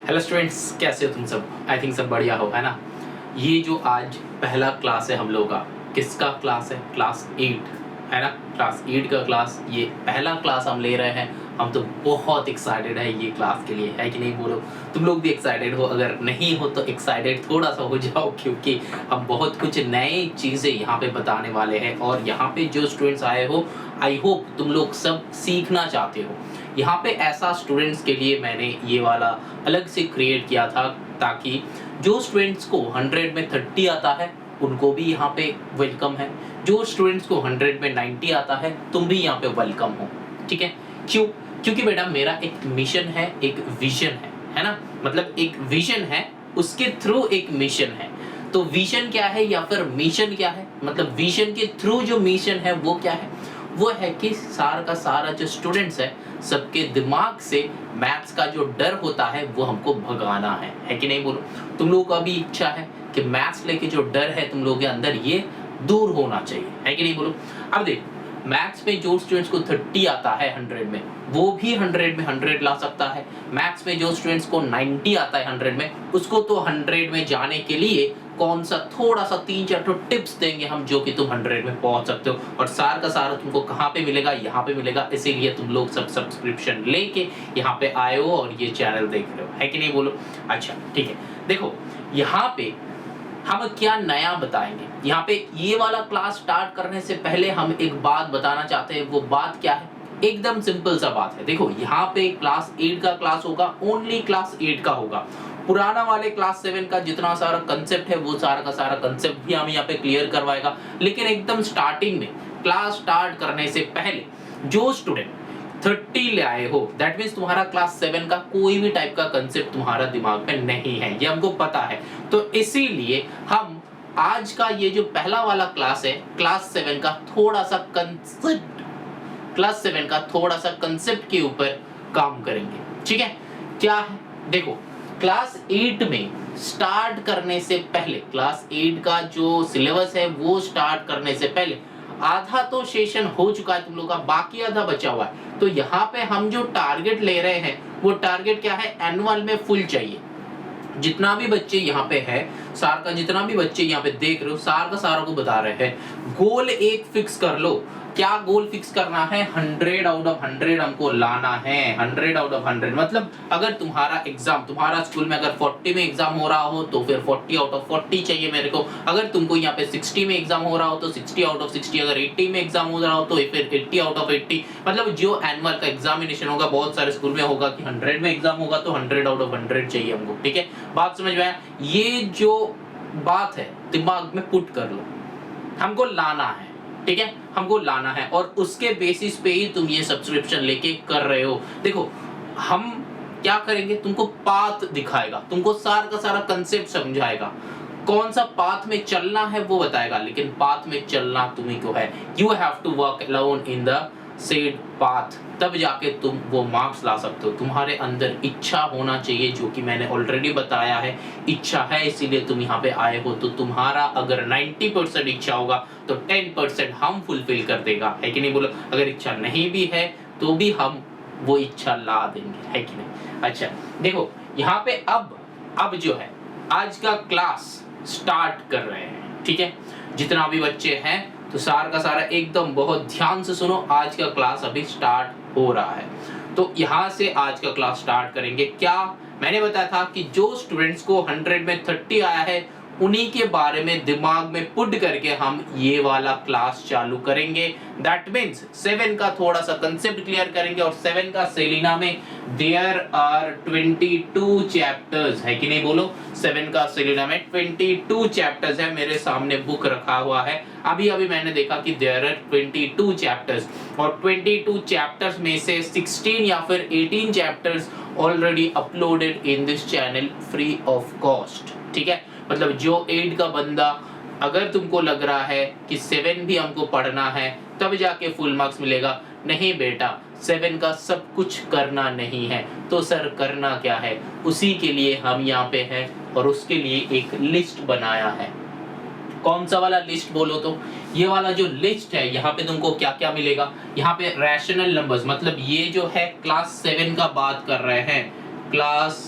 Hello students, कैसे हो तुम सब? आई थिंक सब बढ़िया हो, है ना। ये जो आज पहला क्लास है हम लोग का, किसका क्लास है? क्लास 8, है ना। क्लास 8 का क्लास, ये पहला क्लास हम ले रहे हैं। हम तो बहुत एक्साइटेड है ये क्लास के लिए, है कि नहीं? बोलो, तुम लोग भी एक्साइटेड हो? अगर नहीं हो तो एक्साइटेड थोड़ा सा हो जाओ, क्योंकि हम बहुत कुछ नए चीज़ें यहाँ पे बताने वाले हैं। और यहाँ पे जो स्टूडेंट्स आए हो, आई होप तुम लोग सब सीखना चाहते हो। यहाँ पे ऐसा स्टूडेंट्स के लिए मैंने ये वाला अलग से क्रिएट किया था, ताकि जो स्टूडेंट्स को 100 में 30 आता है उनको भी यहाँ पे वेलकम है। जो स्टूडेंट्स को 100 में 90 आता है, तुम भी यहाँ पे वेलकम हो। ठीक है? क्यों? क्योंकि बेटा मेरा एक मिशन है, एक विजन है ना। मतलब एक विजन है, उसके थ्रू एक मिशन है। तो विजन क्या है या फिर मिशन क्या है? मतलब विजन के थ्रू जो मिशन है वो क्या है? वो है कि सारा का सारा जो स्टूडेंट्स है, सबके दिमाग से मैथ्स का जो डर होता है वो हमको भगाना है कि नहीं? बोलो, तुम लोगों का भी इच्छा है कि मैथ्स लेके जो डर है तुम लोगों के अंदर, ये दूर होना चाहिए, है कि नहीं? बोलो। अब देख, मैथ्स में जो स्टूडेंट्स को 30 आता है 100 में, वो भी 100 में 100 ला सकता है। मैथ्स में जो स्टूडेंट्स को 90 आता है 100 में, उसको तो 100 में जाने के लिए कौन सा थोड़ा सा 3-4 तो टिप्स देंगे हम, जो कि तुम 100 में पहुंच सकते हो। और सार का सारा तुमको कहाँ पे मिलेगा? यहाँ पे मिलेगा। इसीलिए तुम लोग सब सब्सक्रिप्शन लेके यहाँ पे आए हो और ये चैनल देख रहे हो, है कि नहीं? बोलो। अच्छा ठीक है, देखो यहाँ पे हम क्या नया बताएंगे। यहाँ पे ये वाला क्लास स्टार्ट करने से पहले हम एक बात बताना चाहते हैं। वो बात क्या है? एकदम सिंपल सा बात है। देखो, यहाँ पे क्लास 8 का क्लास होगा, ओनली क्लास 8 का होगा। पुराना वाले क्लास 7 का जितना सारा कंसेप्ट है, वो सारा का सारा कंसेप्ट भी हम यहाँ पे क्लियर करवाएगा। लेकिन एकदम स्टार्टिंग में, क्लास स्टार्ट करने से पहले, जो स्टूडेंट 30 ले आए हो, दैट मीन्स तुम्हारा क्लास 7 का कोई भी टाइप का कंसेप्ट तुम्हारा दिमाग में नहीं है, ये हमको पता है। तो इसीलिए हम आज का ये जो पहला वाला क्लास है, क्लास 7 का थोड़ा सा कंसेप्ट, क्लास 7 का थोड़ा सा कंसेप्ट के ऊपर काम करेंगे। ठीक है? क्या है? देखो, क्लास 8 में स्टार्ट करने से पहले, क्लास 8 का जो सिलेबस है वो स्टार्ट करने से पहले आधा तो सेशन हो चुका है तुम लोग का, बाकी आधा बचा हुआ है। तो यहाँ पे हम जो टारगेट ले रहे हैं, वो टारगेट क्या है? एनुअल में फुल चाहिए। जितना भी बच्चे यहाँ पे है, सार का जितना भी बच्चे यहाँ पे देख रहे हो, सार का सारा को बता रहे हैं, गोल एक फिक्स कर लो। क्या गोल फिक्स करना है? 100 आउट ऑफ 100 हमको लाना है। 100 आउट ऑफ 100 मतलब अगर तुम्हारा एग्जाम, तुम्हारा स्कूल में अगर 40 में एग्जाम हो रहा हो तो फिर 40 आउट ऑफ 40 चाहिए मेरे को। अगर तुमको यहाँ पे 60 में एग्जाम हो रहा हो तो 60 आउट ऑफ 60। अगर 80 में एग्जाम हो रहा हो तो फिर 80 आउट ऑफ 80। मतलब जो एनुअल का एग्जामिनेशन होगा, बहुत सारे स्कूल में होगा कि 100 में एग्जाम होगा तो 100 आउट ऑफ 100 चाहिए हमको। ठीक है? बात समझ में आया? ये जो बात है दिमाग में पुट कर लो, हमको लाना है। ठीक है? हमको लाना है, और उसके बेसिस पे ही तुम ये सब्सक्रिप्शन लेके कर रहे हो। देखो, हम क्या करेंगे? तुमको पाथ दिखाएगा, तुमको सारा का सारा कंसेप्ट समझाएगा, कौन सा पाथ में चलना है वो बताएगा। लेकिन पाथ में चलना तुम्ही को है। You have to work alone in the said path, तब जाके तुम वो मार्क्स ला सकते हो। तुम्हारे अंदर इच्छा होना चाहिए, जो कि मैंने ऑलरेडी बताया है। इच्छा है, इसीलिए तुम यहाँ पे आए हो। तो तुम्हारा अगर 90% इच्छा होगा तो 10% हम फुलफिल कर देगा, है कि नहीं? बोलो। अगर इच्छा नहीं भी है तो भी हम वो इच्छा ला देंगे, है कि नहीं? अच्छा देखो, यहाँ पे अब जो है, आज का क्लास स्टार्ट कर रहे हैं। ठीक है? जितना भी बच्चे हैं, तो सारा का सारा एकदम बहुत ध्यान से सुनो। आज का क्लास अभी स्टार्ट हो रहा है। तो यहाँ से आज का क्लास स्टार्ट करेंगे। क्या मैंने बताया था कि जो स्टूडेंट्स को 100 में 30 आया है, उन्हीं के बारे में दिमाग में पुट करके हम ये वाला क्लास चालू करेंगे। दैट मीन्स 7 का थोड़ा सा कंसेप्ट क्लियर करेंगे। और 7 का सेलिना में देयर आर 22 चैप्टर्स, है कि नहीं? बोलो। 7 का सेलिना में 22 चैप्टर्स है। मेरे सामने बुक रखा हुआ है, अभी मैंने देखा कि देयर आर 22 चैप्टर्स। और 22 चैप्टर्स में से 16 या फिर 18 chapters already uploaded in this channel free of cost. ठीक है? मतलब जो 8 का बंदा, अगर तुमको लग रहा है कि 7 भी हमको पढ़ना है तब जाके फुल मार्क्स मिलेगा, नहीं बेटा, 7 का सब कुछ करना नहीं है। तो सर करना क्या है? उसी के लिए हम यहाँ पे हैं, और उसके लिए एक लिस्ट बनाया है। कौन सा वाला लिस्ट बोलो तो? ये वाला जो लिस्ट है, यहाँ पे तुमको क्या क्या मिलेगा? यहाँ पे रैशनल नंबर्स, मतलब ये जो है क्लास 7 का बात कर रहे हैं, क्लास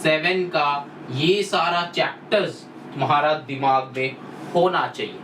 7 का ये सारा चैप्टर्स तुम्हारा दिमाग में होना चाहिए।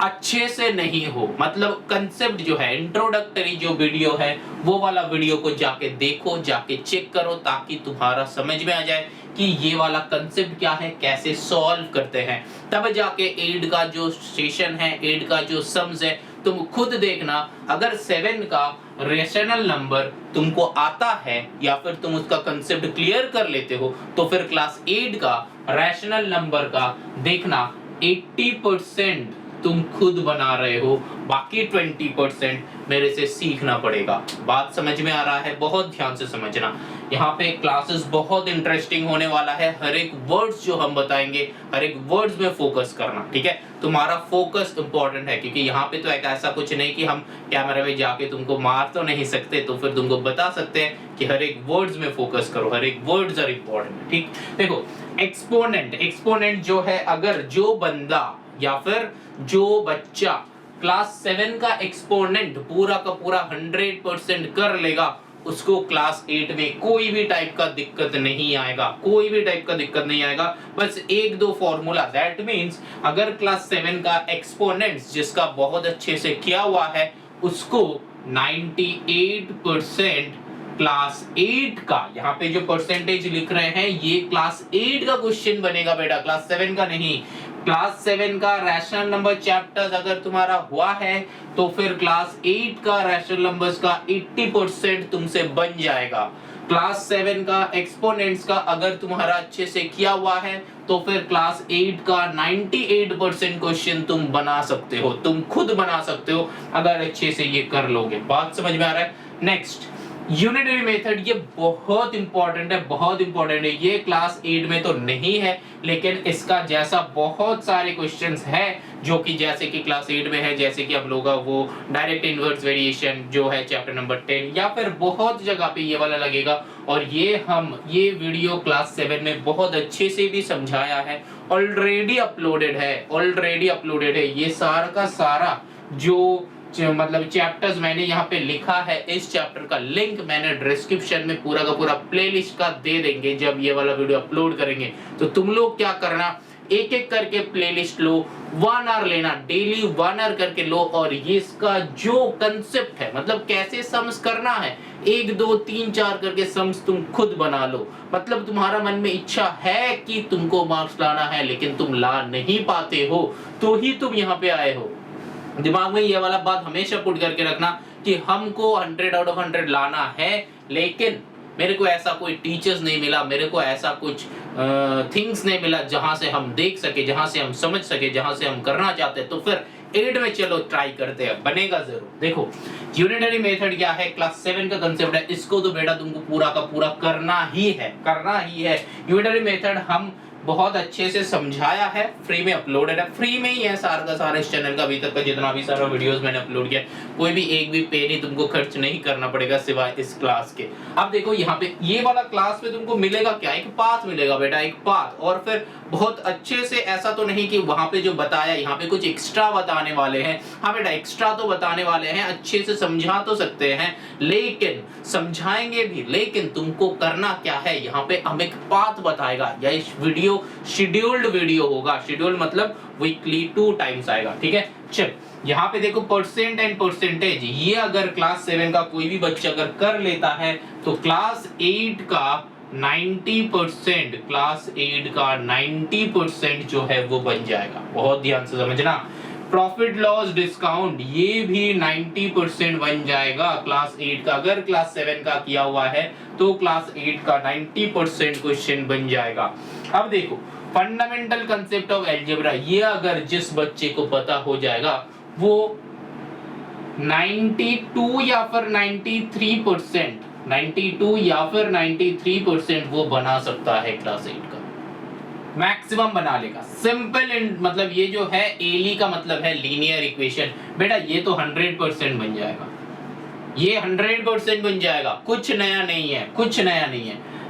अच्छे से नहीं हो मतलब कंसेप्ट जो है इंट्रोडक्टरी जो वीडियो है वो वाला वीडियो को जाके देखो, जाके चेक करो, ताकि तुम्हारा समझ में आ जाए कि ये वाला कंसेप्ट क्या है, कैसे सॉल्व करते हैं। तब जाके 8 का जो सेशन है, 8 का जो सम्स है, तुम खुद देखना। अगर 7 का रेशनल नंबर तुमको आता है या फिर तुम उसका कंसेप्ट क्लियर कर लेते हो, तो फिर क्लास 8 का रैशनल नंबर का देखना 80% तुम खुद बना रहे हो, बाकी 20% मेरे से सीखना पड़ेगा। बात समझ में आ रहा है? बहुत ध्यान से समझना। यहाँ पे क्लासेस बहुत इंटरेस्टिंग होने वाला है। हर एक वर्ड्स जो हम बताएंगे, हर एक वर्ड्स में फोकस करना, ठीक है? तुम्हारा फोकस इंपॉर्टेंट है, क्योंकि यहाँ पे तो एक ऐसा कुछ नहीं कि हम कैमरे में जाके तुमको मार तो नहीं सकते, तो फिर तुमको बता सकते हैं कि हर एक वर्ड्स में फोकस करो, हर एक वर्ड्स आर इंपॉर्टेंट, ठीक? देखो एक्सपोनेंट जो है, अगर जो बंदा या फिर जो बच्चा क्लास 7 का एक्सपोनेंट पूरा का पूरा 100% कर लेगा, उसको क्लास 8 में कोई भी टाइप का दिक्कत नहीं आएगा, कोई भी टाइप का दिक्कत नहीं आएगा। बस एक दो फॉर्मूला, दैट मींस अगर क्लास 7 का एक्सपोनेंट्स जिसका बहुत अच्छे से किया हुआ है, उसको 98% क्लास 8 का, यहाँ पे जो परसेंटेज लिख रहे हैं ये क्लास 8 का क्वेश्चन बनेगा बेटा, क्लास 7 का नहीं। क्लास 7 का रैशनल नंबर चैप्टर्स अगर तुम्हारा हुआ है, तो फिर क्लास 8 का रैशनल नंबर्स का 80% तुमसे बन जाएगा। क्लास 7 का एक्सपोनेंट्स का अगर तुम्हारा अच्छे से किया हुआ है, तो फिर क्लास 8 का 98% क्वेश्चन तुम बना सकते हो, तुम खुद बना सकते हो अगर अच्छे से ये कर लोगे। बात समझ में आ रहा है? नेक्स्ट, यूनिटरी मेथड, ये बहुत इंपॉर्टेंट है, बहुत इंपॉर्टेंट है। ये क्लास 8 में तो नहीं है, लेकिन इसका जैसा बहुत सारे क्वेश्चंस हैं जो कि जैसे कि क्लास 8 में है, जैसे कि हम लोग का वो डायरेक्ट इनवर्स वेरिएशन जो है चैप्टर नंबर 10, या फिर बहुत जगह पे ये वाला लगेगा। और ये वीडियो क्लास 7 में बहुत अच्छे से भी समझाया है, ऑलरेडी अपलोडेड है ये सारा का सारा जो मतलब चैप्टर्स मैंने यहाँ पे लिखा है। इस चैप्टर का लिंक मैंने डिस्क्रिप्शन में पूरा का पूरा प्लेलिस्ट का दे देंगे। जब ये वाला वीडियो अपलोड करेंगे तो तुम लोग क्या करना, एक एक करके प्लेलिस्ट लो, 1 आवर लेना, डेली 1 आवर करके लो, और ये इसका जो कंसेप्ट है, मतलब कैसे सम्स करना है, 1 2 3 4 करके सम्स तुम खुद बना लो। मतलब तुम्हारा मन में इच्छा है कि तुमको मार्क्स लाना है, लेकिन तुम ला नहीं पाते हो, तो ही तुम यहाँ पे आए हो। दिमाग में ये वाला बात हमेशा पुट करके रखना कि हमको 100 आउट ऑफ 100 लाना है, लेकिन मेरे को ऐसा कोई टीचर्स नहीं मिला, मेरे को ऐसा कुछ थिंग्स नहीं मिला जहां से हम देख सके, जहां से हम समझ सके, जहां से हम करना चाहते हैं। तो फिर 8 में चलो ट्राई करते हैं, बनेगा जरूर। देखो यूनिटरी मेथड क्या है, क्लास 7 का कंसेप्ट है, इसको तो बेटा तुमको पूरा का पूरा करना ही है। यूनिटरी मेथड हम बहुत अच्छे से समझाया है, फ्री में अपलोडेड है, फ्री में ही है सारा का सारा इस चैनल का। अभी तक का जितना भी सारा वीडियोस मैंने अपलोड किया, कोई भी एक भी पे नहीं तुमको खर्च नहीं करना पड़ेगा सिवाय इस क्लास के। अब देखो यहाँ पे ये वाला क्लास में तुमको मिलेगा क्या, एक पाथ मिलेगा बेटा, एक पाथ। और फिर बहुत अच्छे से, ऐसा तो नहीं कि वहां पे जो बताया यहाँ पे कुछ एक्स्ट्रा बताने वाले हैं। हाँ बेटा एक्स्ट्रा तो बताने वाले हैं, अच्छे से समझा तो सकते हैं, लेकिन समझाएंगे भी, लेकिन तुमको करना क्या है, यहाँ पे हम एक पाथ बताएगा। या इस वीडियो शेड्यूल्ड वीडियो होगा, शेड्यूल मतलब वीकली 2 टाइम्स आएगा, ठीक है। चल यहाँ पे देखो परसेंट एंड परसेंटेज, ये अगर क्लास 7 का कोई भी बच्चा अगर कर लेता है, तो क्लास 8 का 90%, क्लास 8 का 90% जो है वो बन जाएगा। बहुत ध्यान से समझना। प्रॉफिट लॉस डिस्काउंट, ये भी 90% बन जाएगा क्लास 8 का। अगर क्लास 7 का किया हुआ है तो क्लास 8 का 90% क्वेश्चन बन जाएगा। अब देखो फंडामेंटल कंसेप्ट ऑफ अलजेब्रा, ये अगर जिस बच्चे को पता हो जाएगा, वो 92 या फिर 93% वो बना सकता है क्लास 8 का, मैक्सिमम बना लेगा। सिंपल मतलब ये जो है एली का मतलब है लीनियर इक्वेशन, बेटा ये तो 100% बन जाएगा, ये 100% बन जाएगा। कुछ नया नहीं है।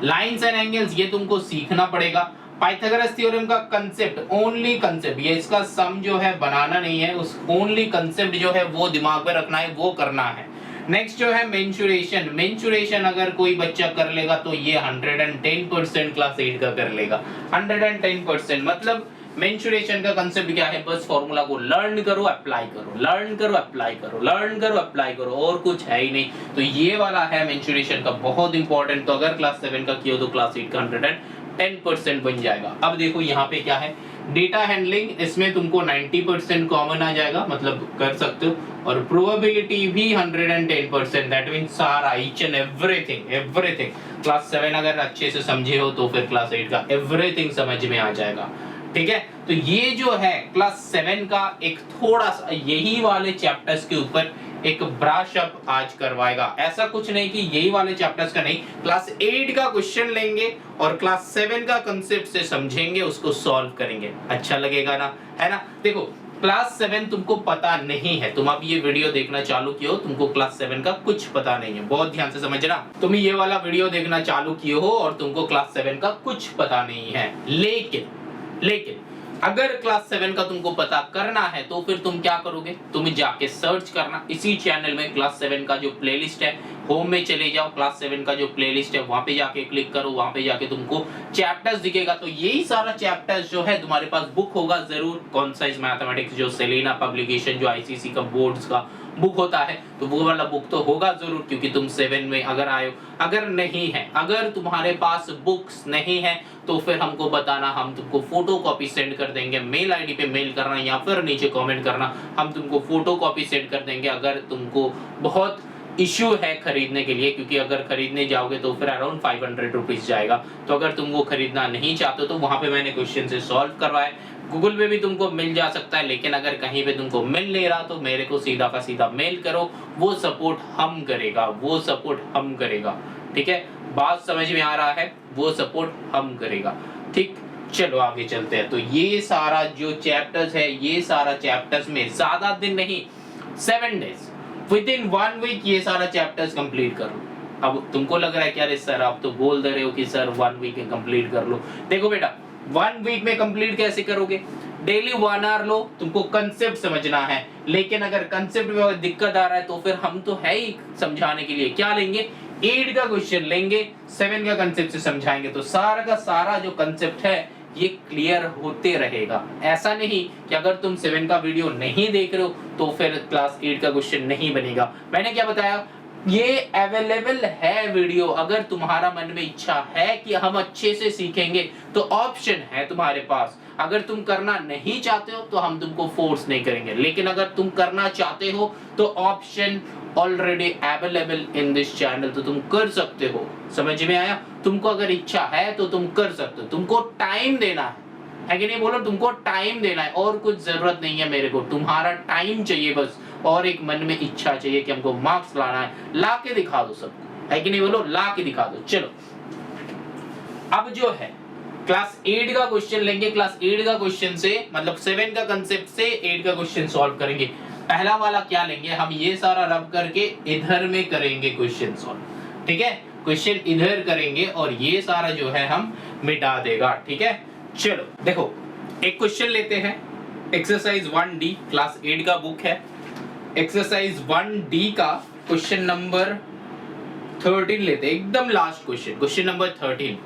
लाइंस एंड एंगल्स ये तुमको सीखना पड़ेगा। पाइथागोरस थ्योरम का कंसेप्ट, ओनली कंसेप्ट, ये इसका सम जो है बनाना नहीं है, उस ओनली कंसेप्ट जो है वो दिमाग में रखना है, वो करना है। नेक्स्ट जो है मेंसुरेशन। मेंसुरेशन अगर कोई बच्चा कर लेगा तो ये 110% क्लास 8 का कर लेगा। 110% मतलब मेंसुरेशन का कंसेप्ट क्या है, बस फॉर्मूला को लर्न करो अप्लाई करो, लर्न करो अप्लाई करो, लर्न करो अप्लाई करो, और कुछ है ही नहीं। तो ये वाला है मेंसुरेशन का बहुत इंपॉर्टेंट। तो अगर क्लास 7 का किया तो क्लास 8 का 110% बन जाएगा। अब देखो यहाँ पे क्या है, डेटा हैंडलिंग, इसमें तुमको 90% कॉमन आ जाएगा, मतलब कर सकते हो। और प्रोबेबिलिटी भी 110%, दैट मींस सारा each and everything everything. Class 7 अगर अच्छे से समझे हो तो फिर क्लास 8 का एवरीथिंग समझ में आ जाएगा। ठीक है, तो ये जो है क्लास 7 का एक थोड़ा सा यही वाले चैप्टर्स के ऊपर एक ब्रश अप आज करवाएगा। ऐसा कुछ नहीं कि यही वाले चैप्टर्स का नहीं, क्लास 8 का क्वेश्चन लेंगे और क्लास 7 का कंसेप्ट से समझेंगे, उसको सॉल्व करेंगे। अच्छा लगेगा ना, है ना। देखो क्लास 7 तुमको पता नहीं है, तुम अब ये वीडियो देखना चालू किए हो, तुमको क्लास 7 का कुछ पता नहीं है, बहुत ध्यान से समझना। तुम ये वाला वीडियो देखना चालू किए हो और तुमको क्लास 7 का कुछ पता नहीं है, लेकिन अगर क्लास 7 का तुमको पता करना है तो फिर तुम क्या करोगे, तुम जाके सर्च करना इसी चैनल में क्लास 7 का जो प्लेलिस्ट है, होम में चले जाओ, क्लास 7 का जो प्लेलिस्ट है वहां पे जाके क्लिक करो, वहां पे जाके तुमको चैप्टर्स दिखेगा। तो यही सारा चैप्टर्स जो है तुम्हारे पास बुक होगा जरूर, कॉन्साइज मैथमेटिक्स जो सेलेना पब्लिकेशन जो आईसीसी का बोर्ड्स का बुक होता है, तो वो वाला बुक तो होगा जरूर, क्योंकि तुम 7 में अगर आए हो। अगर नहीं है, अगर तुम्हारे पास बुक्स नहीं है तो फिर हमको बताना, हम तुमको फोटो कॉपी सेंड कर देंगे। मेल आईडी पे मेल करना या फिर नीचे कमेंट करना, हम तुमको फोटो कॉपी सेंड कर देंगे। अगर तुमको बहुत इश्यू है खरीदने के लिए, क्योंकि अगर खरीदने जाओगे तो फिर अराउंड 500 रुपीज जाएगा। तो अगर तुम वो खरीदना नहीं चाहते हो तो वहां पे मैंने क्वेश्चन से सॉल्व करवाए, गूगल पे भी तुमको मिल जा सकता है। लेकिन अगर कहीं पे तुमको मिल नहीं रहा तो मेरे को सीधा का सीधा मेल करो, वो सपोर्ट हम करेगा, वो सपोर्ट हम करेगा। ठीक है, बात समझ में आ रहा है, वो सपोर्ट हम करेगा। ठीक, चलो आगे चलते हैं। तो ये सारा जो चैप्टर्स है, ये सारा चैप्टर्स में ज्यादा दिन नहीं, 7 डेज, विद इन 1 वीक ये सारा चैप्टर्स कंप्लीट कर लो। अब तुमको लग रहा है कि अरे सर आप तो बोल दे रहे हो कि सर 1 वीक में कंप्लीट कर लो। देखो बेटा, 1 वीक में कंप्लीट कैसे करोगे, डेली 1 आवर लो, तुमको कंसेप्ट समझना है। लेकिन अगर कंसेप्ट में दिक्कत आ रहा है तो फिर हम तो है ही समझाने के लिए, क्या लेंगे, 8 का क्वेश्चन लेंगे, 7 का कंसेप्ट से समझाएंगे। तो सारा का सारा जो कंसेप्ट है ये क्लियर होते रहेगा। ऐसा नहीं कि अगर तुम 7 का वीडियो नहीं देख रहे हो तो फिर क्लास 8 का क्वेश्चन नहीं बनेगा। मैंने क्या बताया, ये अवेलेबल है वीडियो। अगर तुम्हारा मन में इच्छा है कि हम अच्छे से सीखेंगे तो ऑप्शन है तुम्हारे पास। अगर तुम करना नहीं चाहते हो तो हम तुमको फोर्स नहीं करेंगे, लेकिन अगर तुम करना चाहते हो तो option already available in this channel, तो तुम कर सकते हो। समझ में आया, तुमको अगर इच्छा है तो तुम कर सकते हो, तुमको टाइम देना है कि नहीं, बोलो तुमको टाइम देना है, और कुछ जरूरत नहीं है मेरे को, तुम्हारा टाइम चाहिए बस, और एक मन में इच्छा चाहिए कि हमको मार्क्स लाना है, ला के दिखा दो सबको, है कि नहीं, बोलो ला के दिखा दो। चलो अब जो है क्लास 8 का क्वेश्चन लेंगे, क्लास 8 का क्वेश्चन से मतलब 7 का कंसेप्ट से 8 का क्वेश्चन सॉल्व करेंगे। पहला वाला क्या लेंगे, हम ये सारा रब करके इधर में करेंगे क्वेश्चन सॉल्व। ठीक है, क्वेश्चन इधर करेंगे और ये सारा जो है हम मिटा देगा। ठीक है, चलो देखो एक क्वेश्चन लेते हैं, एक्सरसाइज 1D, क्लास 8 का बुक है। एक्सरसाइज 1D का क्वेश्चन नंबर 13 लेते हैं, एकदम लास्ट क्वेश्चन, क्वेश्चन नंबर 13।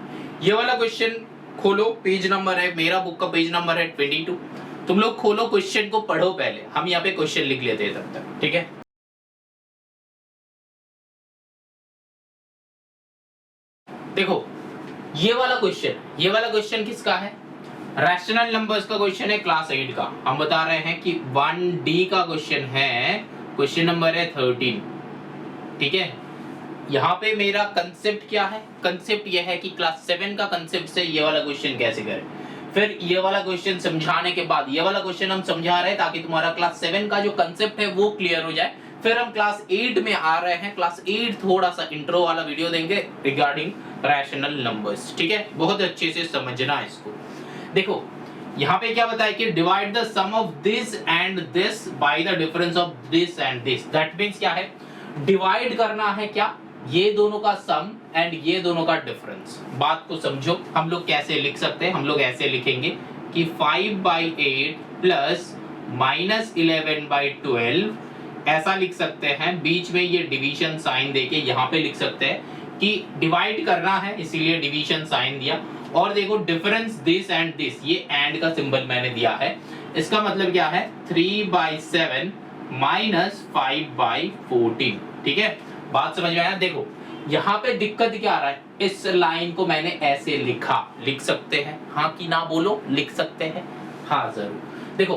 ये वाला क्वेश्चन खोलो, पेज नंबर है, मेरा बुक का पेज नंबर है 22। तुम लोग खोलो, क्वेश्चन को पढ़ो पहले, हम यहाँ पे क्वेश्चन लिख लेते हैं तब तक। ठीक है, देखो ये वाला क्वेश्चन किसका है, रैशनल नंबर्स का क्वेश्चन है, क्लास 8 का। हम बता रहे हैं कि 1D का क्वेश्चन है, क्वेश्चन नंबर है 13। ठीक है, यहाँ पे मेरा कंसेप्ट क्या है, कंसेप्ट यह है कि क्लास 7 का कंसेप्ट से ये वाला क्वेश्चन कैसे करें। फिर ये वाला क्वेश्चन समझाने के बाद, ये वाला क्वेश्चन हम समझा रहे हैं ताकि तुम्हारा क्लास 7 का जो कंसेप्ट है वो क्लियर हो जाए। फिर हम क्लास 8 में आ रहे हैं, क्लास 8 थोड़ा सा इंट्रो वाला वीडियो देंगे रिगार्डिंग रैशनल नंबर्स। ठीक है, बहुत अच्छे से समझना इसको। देखो यहाँ पे क्या बताया कि divide the sum of this and this by the difference of this and this. That means क्या है, डिवाइड करना है क्या, ये दोनों का सम एंड ये दोनों का डिफरेंस। बात को समझो, हम लोग कैसे लिख सकते हैं, हम लोग ऐसे लिखेंगे कि 5/8 प्लस -11/12 ऐसा लिख सकते हैं, बीच में ये डिवीजन साइन देके यहाँ पे लिख सकते हैं कि डिवाइड करना है, इसीलिए डिवीजन साइन दिया। और देखो डिफरेंस दिस एंड दिस, ये एंड का सिंबल मैंने दिया है, इसका मतलब क्या है 3/7 माइनस 5/14। ठीक है, बात समझ में आया। देखो यहाँ पे दिक्कत क्या आ रहा है, इस लाइन को मैंने ऐसे लिखा, लिख सकते हैं हाँ कि ना, बोलो लिख सकते हैं हाँ जरूर। देखो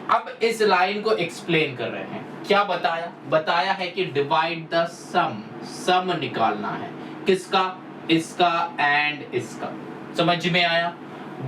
अब इस लाइन को एक्सप्लेन कर रहे हैं, क्या बताया, बताया है कि डिवाइड द सम, सम निकालना है किसका, इसका एंड इसका, समझ में आया।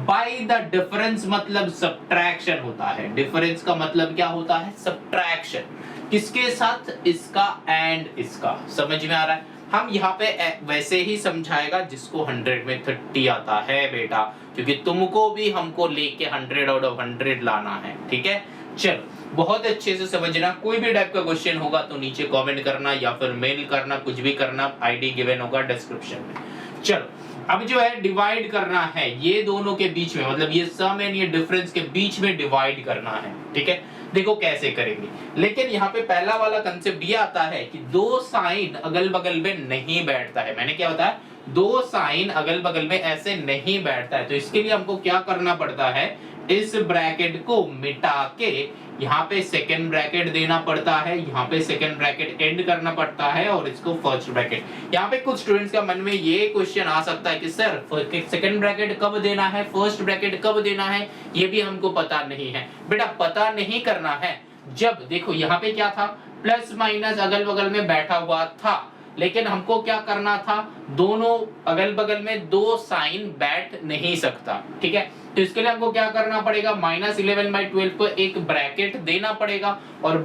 बाय द डिफरेंस मतलब सब्ट्रैक्शन होता है, डिफरेंस का मतलब क्या होता है, सब्ट्रैक्शन, किसके साथ, इसका एंड इसका, समझ में आ रहा है। हम यहाँ पे वैसे ही समझाएगा जिसको 100 में 30 आता है बेटा, क्योंकि तुमको भी हमको लेके 100 आउट ऑफ 100 लाना है। ठीक है, चलो बहुत अच्छे से समझना। कोई भी टाइप का क्वेश्चन होगा तो नीचे कमेंट करना या फिर मेल करना, कुछ भी करना, आईडी गिवन होगा डिस्क्रिप्शन में। चलो अब जो है डिवाइड करना है ये दोनों के बीच में, मतलब ये सम एंड ये डिफरेंस के बीच में डिवाइड करना है। ठीक है, देखो कैसे करेंगे, लेकिन यहाँ पे पहला वाला कंसेप्ट ये आता है कि दो साइन अगल बगल में नहीं बैठता है। मैंने क्या बताया, दो साइन अगल बगल में ऐसे नहीं बैठता है, तो इसके लिए हमको क्या करना पड़ता है, इस ब्रैकेट को मिटा के यहाँ पे सेकेंड ब्रैकेट देना पड़ता है, यहाँ पे सेकेंड ब्रैकेट एंड करना पड़ता है और इसको फर्स्ट ब्रैकेट। यहाँ पे कुछ स्टूडेंट्स का मन में ये क्वेश्चन आ सकता है कि सर सेकेंड ब्रैकेट कब देना है, फर्स्ट ब्रैकेट कब देना है, ये भी हमको पता नहीं है। बेटा पता नहीं करना है, जब देखो यहाँ पे क्या था, प्लस माइनस अगल बगल में बैठा हुआ था, लेकिन हमको क्या करना था, दोनों अगल बगल में दो साइन बैठ नहीं सकता। ठीक है, तो इसके लिए हमको क्या करना पड़ेगा, -11/12 को एक ब्रैकेट देना पड़ेगा, और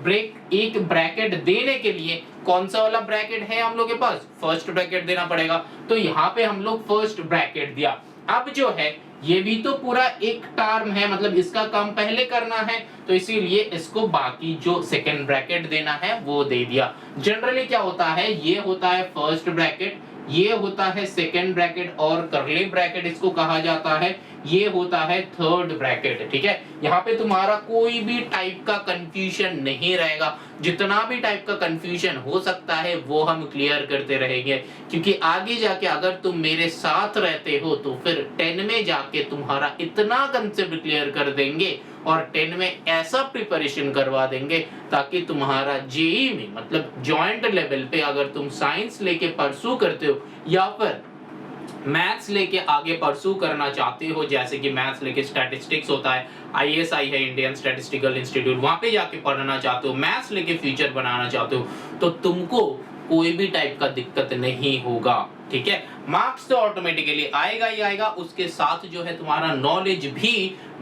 एक ब्रैकेट देने के लिए कौन सा वाला ब्रैकेट है हम लोग के पास, फर्स्ट ब्रैकेट देना पड़ेगा। तो यहाँ पे हम लोग फर्स्ट ब्रैकेट दिया। अब जो है ये भी तो पूरा एक टर्म है, मतलब इसका काम पहले करना है, तो इसीलिए इसको बाकी जो सेकेंड ब्रैकेट देना है वो दे दिया। जनरली क्या होता है, ये होता है फर्स्ट ब्रैकेट, ये होता है सेकेंड ब्रैकेट, और कर्ली ब्रैकेट इसको कहा जाता है, ये होता है थर्ड ब्रैकेट। ठीक है, यहाँ पे तुम्हारा कोई भी टाइप का कंफ्यूजन नहीं रहेगा, जितना भी टाइप का कंफ्यूजन हो सकता है वो हम क्लियर करते रहेंगे, क्योंकि आगे जाके अगर तुम मेरे साथ रहते हो तो फिर 10 में जाके तुम्हारा इतना कंसेप्ट क्लियर कर देंगे और 10 में ऐसा प्रिपरेशन करवा देंगे ताकि तुम्हारा जेई में, मतलब जॉइंट लेवल पे अगर तुम साइंस लेके परसू करते हो या फिर मैथ्स लेके आगे परसू करना चाहते हो, जैसे कि मैथ्स लेके स्टैटिस्टिक्स होता है, आईएसआई है इंडियन स्टैटिस्टिकल इंस्टीट्यूट, वहां पे जाके पढ़ना चाहते हो, मैथ्स लेके फ्यूचर बनाना चाहते हो, तो तुमको कोई भी टाइप का दिक्कत नहीं होगा। ठीक है, मार्क्स तो ऑटोमेटिकली आएगा ही आएगा, उसके साथ जो है तुम्हारा नॉलेज भी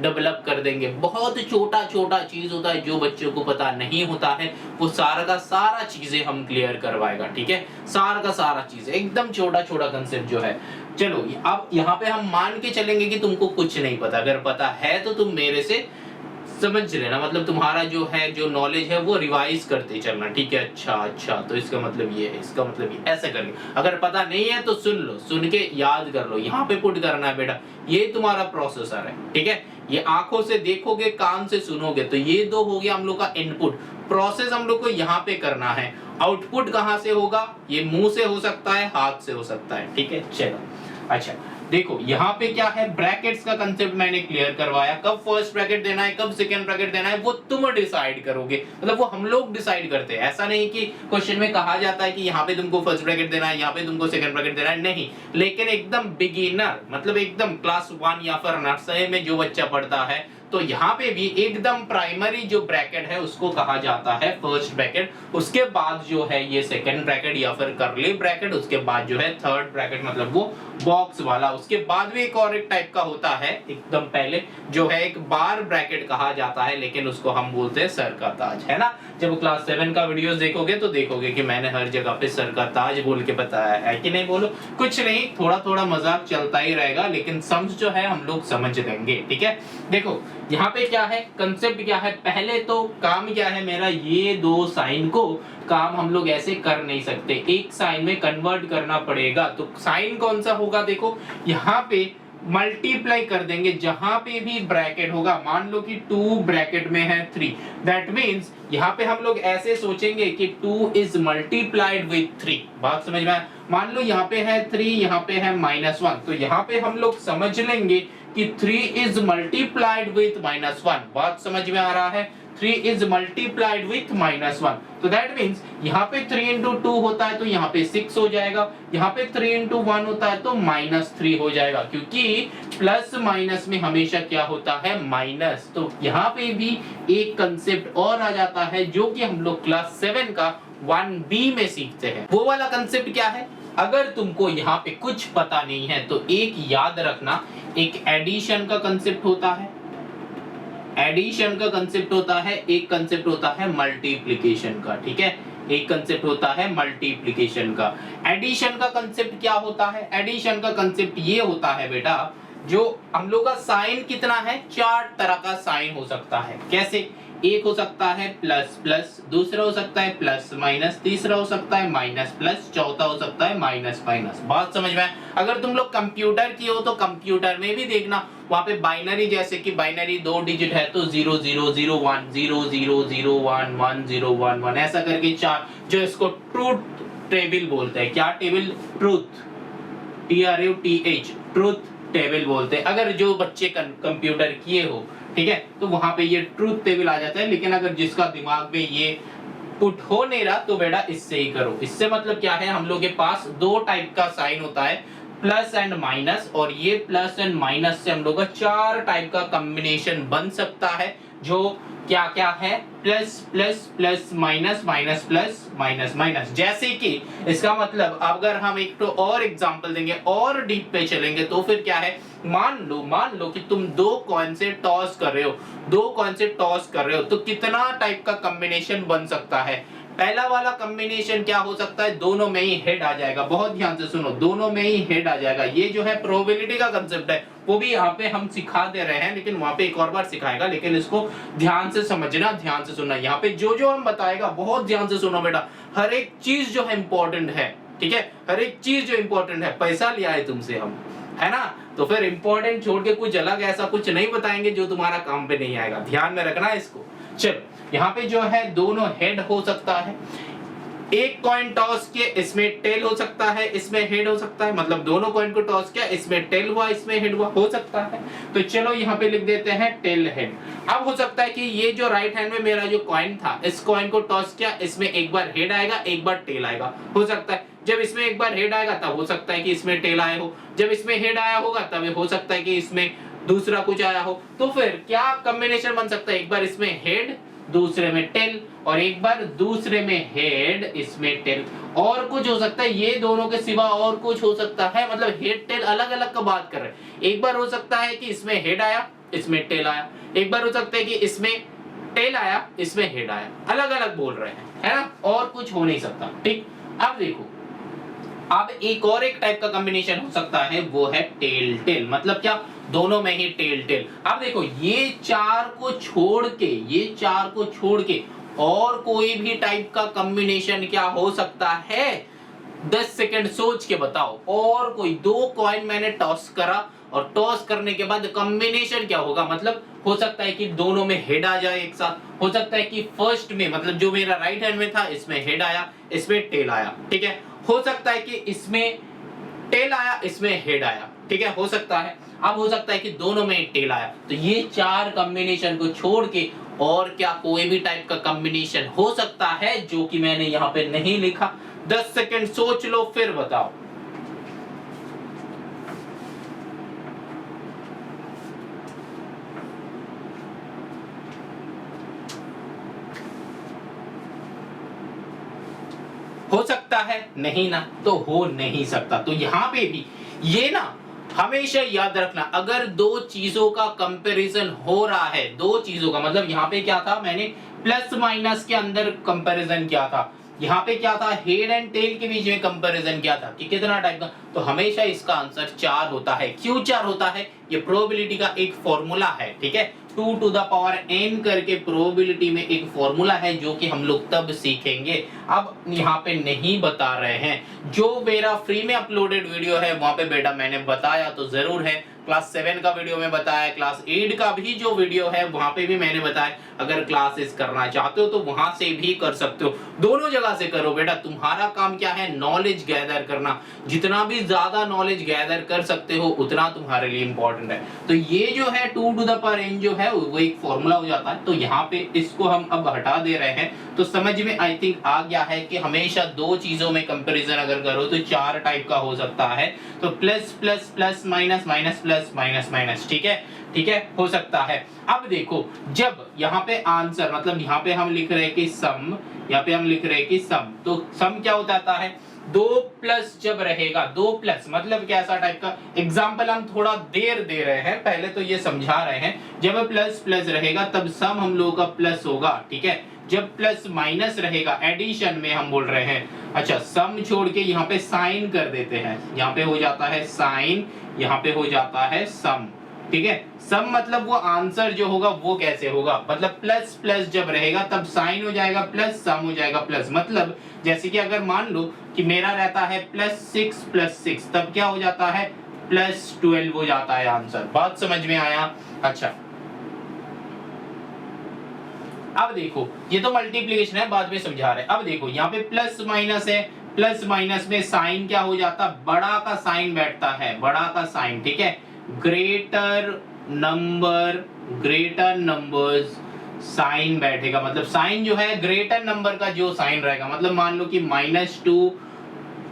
डेवलप कर देंगे। बहुत छोटा छोटा चीज होता है जो बच्चों को पता नहीं होता है, वो सारा का सारा चीजें हम क्लियर करवाएगा। ठीक है, सारा का सारा चीज एकदम छोटा छोटा कंसेप्ट जो है। चलो अब यहाँ पे हम मान के चलेंगे कि तुमको कुछ नहीं पता, अगर पता है तो तुम मेरे से समझ लेना, मतलब तुम्हारा जो है जो नॉलेज है वो रिवाइज करते चलना। ठीक है, अच्छा तो इसका मतलब ये है, इसका मतलब ये, ऐसे करके। अगर पता नहीं है तो सुन लो, सुन के याद कर लो, यहाँ पे पुट करना है बेटा, ये तुम्हारा प्रोसेसर है। ठीक है, ये आंखों से देखोगे, कान से सुनोगे, तो ये दो हो गया हम लोग का इनपुट। प्रोसेस हम लोग को यहाँ पे करना है, आउटपुट कहाँ से होगा, ये मुंह से हो सकता है, हाथ से हो सकता है। ठीक है, चलो अच्छा देखो यहाँ पे क्या है, ब्रैकेट्स का कंसेप्ट मैंने क्लियर करवाया, कब फर्स्ट ब्रैकेट देना है, कब सेकंड ब्रैकेट देना है, वो तुम डिसाइड करोगे, मतलब वो हम लोग डिसाइड करते हैं। ऐसा नहीं कि क्वेश्चन में कहा जाता है कि यहाँ पे तुमको फर्स्ट ब्रैकेट देना है, यहाँ पे तुमको सेकंड ब्रैकेट देना है, नहीं। लेकिन एकदम बिगिनर, मतलब एकदम क्लास 1 या फिर नर्सरी में जो बच्चा पढ़ता है, तो यहाँ पे भी एकदम प्राइमरी जो ब्रैकेट है उसको कहा जाता है फर्स्ट ब्रैकेट, उसके बाद जो है ये सेकंड ब्रैकेट या फिर कर्ली ब्रैकेट, उसके बाद जो है थर्ड ब्रैकेट, मतलब वो बॉक्स वाला। उसके बाद भी एक और एक टाइप का होता है, एकदम पहले जो है एक बार ब्रैकेट कहा जाता है, लेकिन उसको हम बोलते हैं सर का ताज, है ना। जब क्लास 7 का वीडियोस देखोगे तो देखोगे कि मैंने हर जगह पे सर का ताज बोल के बताया है कि नहीं, बोलो। कुछ नहीं, थोड़ा थोड़ा मजाक चलता ही रहेगा, लेकिन समझ जो है हम लोग समझ लेंगे। ठीक है, देखो यहाँ पे क्या है, कंसेप्ट क्या है, पहले तो काम क्या है मेरा, ये दो साइन को काम हम लोग ऐसे कर नहीं सकते, एक साइन में कन्वर्ट करना पड़ेगा। तो साइन कौन सा होगा, देखो यहाँ पे मल्टीप्लाई कर देंगे जहां पे भी ब्रैकेट होगा। मान लो कि 2 ब्रैकेट में है 3, दैट मीन्स यहाँ पे हम लोग ऐसे सोचेंगे कि 2 इज मल्टीप्लाइड विथ 3। बात समझ में आया? मान लो यहाँ पे है 3, यहाँ पे है -1, तो यहाँ पे हम लोग समझ लेंगे कि 3 इज मल्टीप्लाइड विथ -1। बात समझ में आ रहा है? 3 is multiplied with -1, तो that means यहाँ पे 3 into 2 होता है तो यहाँ पे 6 हो जाएगा, यहाँ पे 3 into 1 होता है तो -3 हो जाएगा, क्योंकि प्लस माइनस में हमेशा क्या होता है? माइनस। तो यहाँ पे भी एक कंसेप्ट और आ जाता है जो कि हम लोग क्लास 7 का 1B में सीखते हैं। वो वाला कंसेप्ट क्या है? अगर तुमको यहाँ पे कुछ पता नहीं है तो एक याद रखना, एक एडिशन का कंसेप्ट होता है, एडिशन का कंसेप्ट होता है, एक कंसेप्ट होता है मल्टीप्लिकेशन का। ठीक है, एक कंसेप्ट होता है मल्टीप्लिकेशन का। एडिशन का कंसेप्ट क्या होता है? एडिशन का कंसेप्ट ये होता है बेटा, जो हम लोग का साइन कितना है? 4 तरह का साइन हो सकता है। कैसे? एक हो सकता है प्लस प्लस, दूसरा हो सकता है प्लस माइनस, तीसरा हो सकता है माइनस प्लस, चौथा हो सकता है माइनस माइनस। बात समझ में? अगर तुम लोग कंप्यूटर की हो तो कंप्यूटर में भी देखना, वहां पे बाइनरी, जैसे कि बाइनरी 2 डिजिट है तो 0 0 0 1 0 0 0 1 1 0 1 1 ऐसा करके 4, जो इसको ट्रूथ टेबल बोलते हैं। क्या table? Truth, TRUTH, truth table बोलते हैं। अगर जो बच्चे कंप्यूटर किए हो, ठीक है, तो वहां पे ये ट्रूथ टेबल आ जाता है। लेकिन अगर जिसका दिमाग में ये पुट हो नहीं रहा तो बेटा इससे ही करो। इससे मतलब क्या है? हम लोग के पास 2 टाइप का साइन होता है, प्लस एंड माइनस, और ये प्लस एंड माइनस से हम लोग का 4 टाइप का कॉम्बिनेशन बन सकता है, जो क्या क्या है? Plus plus plus minus minus plus minus minus. जैसे कि इसका मतलब अगर हम एक तो और एग्जांपल देंगे और डीप पे चलेंगे तो फिर क्या है? मान लो कि तुम 2 कॉइन से टॉस कर रहे हो, 2 कॉइन से टॉस कर रहे हो, तो कितना टाइप का कॉम्बिनेशन बन सकता है? पहला वाला कॉम्बिनेशन क्या हो सकता है? दोनों में ही हेड आ जाएगा। बहुत ध्यान से सुनो, दोनों में ही हेड आ जाएगा। ये जो है प्रोबेबिलिटी का कंसेप्ट है, वो भी यहाँ पे हम सिखा दे रहे हैं, लेकिन वहां पे एक और बार सिखाएगा। लेकिन इसको ध्यान से समझना, ध्यान से सुनना। यहाँ पे जो हम बताएगा बहुत ध्यान से सुनो बेटा। हर एक चीज जो है इंपॉर्टेंट है, ठीक है, हर एक चीज जो इंपॉर्टेंट है। पैसा लिया है तुमसे हम, है ना, तो फिर इंपॉर्टेंट छोड़ के कुछ अलग ऐसा कुछ नहीं बताएंगे जो तुम्हारा काम पे नहीं आएगा। ध्यान में रखना इसको। चलो, यहाँ पे जो है दोनों हेड हो सकता है। एक कॉइन टॉस किए, इसमें टेल हो सकता है, इसमें हेड हो सकता है। मतलब दोनों कॉइन को टॉस किया, इसमें टेल हुआ, इसमें हेड हुआ, हो सकता है। तो चलो यहाँ पे लिख देते हैं टेल हेड। अब हो सकता है कि ये जो राइट हैंड में मेरा जो कॉइन था, इस कॉइन को टॉस किया, इसमें एक बार हेड आएगा, एक बार टेल आएगा। हो सकता है जब इसमें एक बार हेड आएगा तब हो सकता है कि इसमें टेल आया हो, जब इसमें हेड आया होगा तब हो सकता है कि इसमें दूसरा कुछ आया हो। तो फिर क्या कॉम्बिनेशन बन सकता है? एक बार इसमें हेड, दूसरे में टेल, और एक बार दूसरे में हेड, इसमें टेल। और कुछ हो सकता है, ये दोनों के सिवा और कुछ हो सकता है। मतलब हेड टेल अलग अलग का बात कर रहे हैं। एक बार हो सकता है कि इसमें हेड आया, इसमें टेल आया। एक बार हो सकता है कि इसमें टेल आया, इसमें हेड आया। अलग अलग बोल रहे हैं, है ना, और कुछ हो नहीं सकता। ठीक, अब देखो, अब एक और एक टाइप का कॉम्बिनेशन हो सकता है, वो है टेल टेल। मतलब क्या? दोनों में ही टेल टेल। अब देखो, ये 4 को छोड़ के, ये 4 को छोड़ के और कोई भी टाइप का कॉम्बिनेशन क्या हो सकता है? 10 सेकंड सोच के बताओ। और कोई 2 कॉइन मैंने टॉस करा, और टॉस करने के बाद कॉम्बिनेशन क्या होगा? मतलब हो सकता है कि दोनों में हेड आ जाए एक साथ। हो सकता है कि फर्स्ट में, मतलब जो मेरा राइट हैंड में था, इसमें हेड आया, इसमें टेल आया। ठीक है, हो सकता है कि इसमें टेल आया, इसमें हेड आया। ठीक है, हो सकता है। अब हो सकता है कि दोनों में टेल आया। तो ये 4 कॉम्बिनेशन को छोड़ के और क्या कोई भी टाइप का कॉम्बिनेशन हो सकता है, जो कि मैंने यहाँ पे नहीं लिखा। 10 सेकंड सोच लो, फिर बताओ। हो सकता है? नहीं ना, तो हो नहीं सकता। तो यहाँ पे भी ये ना हमेशा याद रखना, अगर 2 चीजों का कंपैरिजन हो रहा है, 2 चीजों का मतलब यहाँ पे क्या था, मैंने प्लस माइनस के अंदर कंपैरिजन किया था। यहाँ पे क्या था? हेड एंड टेल के बीच में कंपैरिजन किया था कि कितना टाइप का। तो हमेशा इसका आंसर 4 होता है। क्यों 4 होता है? ये प्रोबेबिलिटी का एक फॉर्मूला है। ठीक है, 2 टू द पावर n करके प्रोबेबिलिटी में एक फॉर्मूला है, जो कि हम लोग तब सीखेंगे। अब यहाँ पे नहीं बता रहे हैं। जो मेरा फ्री में अपलोडेड वीडियो है वहां पे बेटा मैंने बताया तो जरूर है, क्लास 7 का वीडियो में बताया, क्लास 8 का भी जो वीडियो है वहां पे भी मैंने बताया। अगर क्लासेस करना चाहते हो तो वहां से भी कर सकते हो, दोनों जगह से करो बेटा। तुम्हारा काम क्या है, नॉलेज गैदर करना। जितना भी ज्यादा नॉलेज गैदर कर सकते हो उतना तुम्हारे लिए इंपॉर्टेंट है। तो ये जो है 2 टू द पावर n जो है वो एक फॉर्मूला हो जाता है। तो यहाँ पे इसको हम अब हटा दे रहे हैं। तो समझ में आई थिंक आ गया है कि हमेशा दो चीजों में कंपैरिजन अगर करो तो 4 टाइप का हो सकता है। तो plus plus plus minus minus plus minus minus, ठीक है, ठीक है, हो सकता है। अब देखो, जब यहाँ पे आंसर मतलब यहाँ पे हम लिख रहे हैं कि सम, यहाँ पे हम लिख रहे हैं कि सम, तो सम क्या हो जाता है, 2 प्लस जब रहेगा, 2 प्लस मतलब कैसा टाइप का एग्जाम्पल हम थोड़ा देर दे रहे हैं, पहले तो ये समझा रहे हैं। जब प्लस प्लस रहेगा तब सम हम लोगों का प्लस होगा, ठीक है। जब प्लस माइनस रहेगा, एडिशन में हम बोल रहे हैं, अच्छा सम छोड़ के यहाँ पे साइन कर देते हैं, यहाँ पे हो जाता है साइन, यहाँ पे हो जाता है सम, ठीक है। सम मतलब वो आंसर जो होगा वो कैसे होगा, मतलब प्लस प्लस जब रहेगा तब साइन हो जाएगा प्लस, सम हो जाएगा प्लस। मतलब जैसे कि अगर मान लो कि मेरा रहता है +6 + 6, तब क्या हो जाता है, +12 हो जाता है आंसर। बात समझ में आया? अच्छा, अब देखो ये तो मल्टीप्लिकेशन है, बाद में समझा रहे हैं। अब देखो यहाँ पे प्लस माइनस है, प्लस माइनस में साइन क्या हो जाता, बड़ा का साइन बैठता है, बड़ा का साइन, ठीक है। ग्रेटर नंबर्स साइन बैठेगा, मतलब साइन जो है ग्रेटर नंबर का जो साइन रहेगा, मतलब मान लो कि -2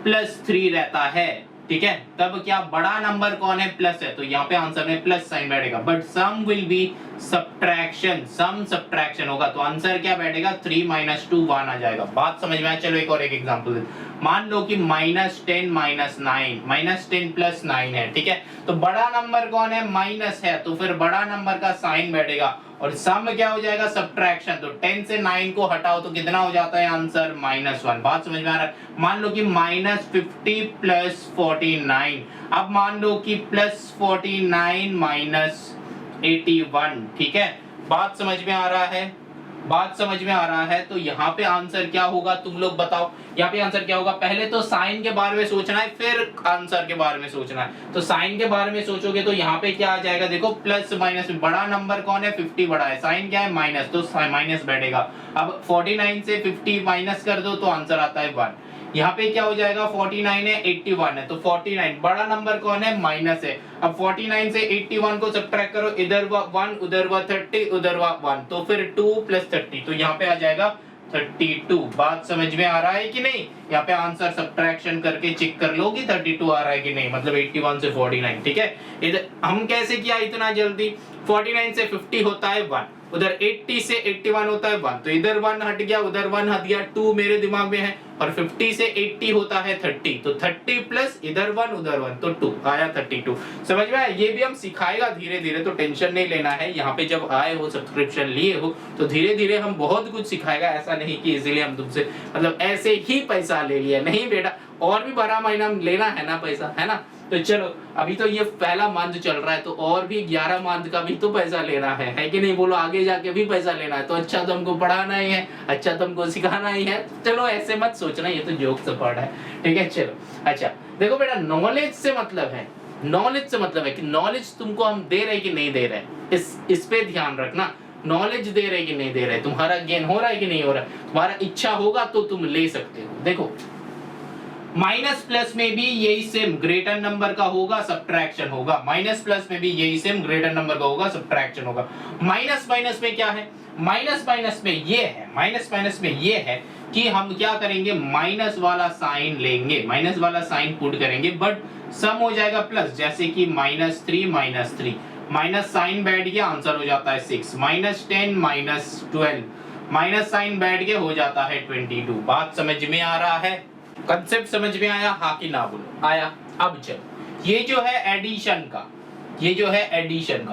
+ 3 रहता है, ठीक है, तब क्या बड़ा नंबर कौन है, प्लस है, तो यहाँ पे आंसर में प्लस साइन बैठेगा। But sum will be subtraction, sum subtraction होगा, तो आंसर क्या बैठेगा, 3 - 2 1 आ जाएगा। बात समझ में आया? चलो एक और एक एग्जांपल दे, मान लो कि -10 - 9, -10 + 9 है, ठीक है, तो बड़ा नंबर कौन है, माइनस है, तो फिर बड़ा नंबर का साइन बैठेगा, और सम क्या हो जाएगा, सब्ट्रैक्शन, तो 10 से 9 को हटाओ तो कितना हो जाता है आंसर, -1। बात समझ में आ रहा है? मान लो कि -50 + 49, अब मान लो कि +49 - 81, ठीक है। बात समझ में आ रहा है? बात समझ में आ रहा है? तो यहाँ पे आंसर क्या होगा, तुम लोग बताओ, यहाँ पे आंसर क्या होगा। पहले तो साइन के बारे में सोचना है, फिर आंसर के बारे में सोचना है। तो साइन के बारे में सोचोगे तो यहाँ पे क्या आ जाएगा, देखो प्लस माइनस में बड़ा नंबर कौन है, 50 बड़ा है, साइन क्या है, माइनस, तो माइनस बैठेगा। अब 49 से 50 माइनस कर दो तो आंसर आता है 1। यहाँ पे क्या हो जाएगा, 49 है, 81 है, तो 49 बड़ा नंबर कौन है, माइनस है। अब 49 से 81 को सब्ट्रैक्ट करो, इधर 1 उधर 30 उधर 1, तो फिर 2 + 30, तो यहाँ पे आ जाएगा 32। बात समझ में आ रहा है कि नहीं? यहाँ पे आंसर सब्ट्रैक्शन करके चेक कर लो कि 32 आ रहा है कि नहीं, मतलब 81 से 49, ठीक है। इधर हम कैसे किया इतना जल्दी, 49 से 50 होता है 1, उधर 80 से 81 होता है 1, तो इधर 1 हट गया, उधर 1 हट गया, 2 मेरे दिमाग में है, और 50 से 80 होता है 30, तो 30 प्लस इधर 1 उधर 1, तो 2 आया 32। समझ में आया? ये भी हम सिखाएगा धीरे धीरे, तो टेंशन नहीं लेना है। यहाँ पे जब आए हो, सब्सक्रिप्शन लिए हो, तो धीरे धीरे हम बहुत कुछ सिखाएगा। ऐसा नहीं कि इजीली हम तुमसे मतलब ऐसे ही पैसा ले लिया, नहीं बेटा, और भी 12 महीना लेना है ना पैसा, है ना। तो चलो, अभी तो ये पहला मंथ चल रहा है, तो और भी 11 मंथ का भी तो पैसा लेना है कि नहीं, बोलो, आगे जाके भी पैसा लेना है। तो अच्छा तो हमको पढ़ाना ही है, अच्छा तो हमको सिखाना ही है। चलो ऐसे मत सोचना, ये तो जोक से पढ़ है, ठीक है। चलो अच्छा, देखो बेटा, नॉलेज से मतलब है, नॉलेज से मतलब है कि नॉलेज तुमको हम दे रहे कि नहीं दे रहे, इस पे ध्यान रखना। नॉलेज दे रहे कि नहीं दे रहे, तुम्हारा गेन हो रहा है कि नहीं हो रहा है, तुम्हारा इच्छा होगा तो तुम ले सकते हो। देखो, माइनस प्लस में भी यही सेम ग्रेटर नंबर का होगा, सब्ट्रैक्शन होगा, माइनस प्लस में भी यही सेम ग्रेटर नंबर का होगा, सब्ट्रैक्शन होगा। माइनस माइनस में क्या है, माइनस माइनस में ये है, माइनस माइनस में ये है कि हम क्या करेंगे, माइनस वाला साइन लेंगे, माइनस वाला साइन पुट करेंगे, बट सम हो जाएगा प्लस, जैसे कि -3 माइनस साइन बैठ गया, आंसर हो जाता है 6, -10 - 12 माइनस साइन बैठ के हो जाता है 22। बात समझ में आ रहा है? कंसेप्ट समझ में आया, हाँ कि ना बोलो? आया। अब चलो, ये जो है एडिशन का, ये जो है एडिशन का,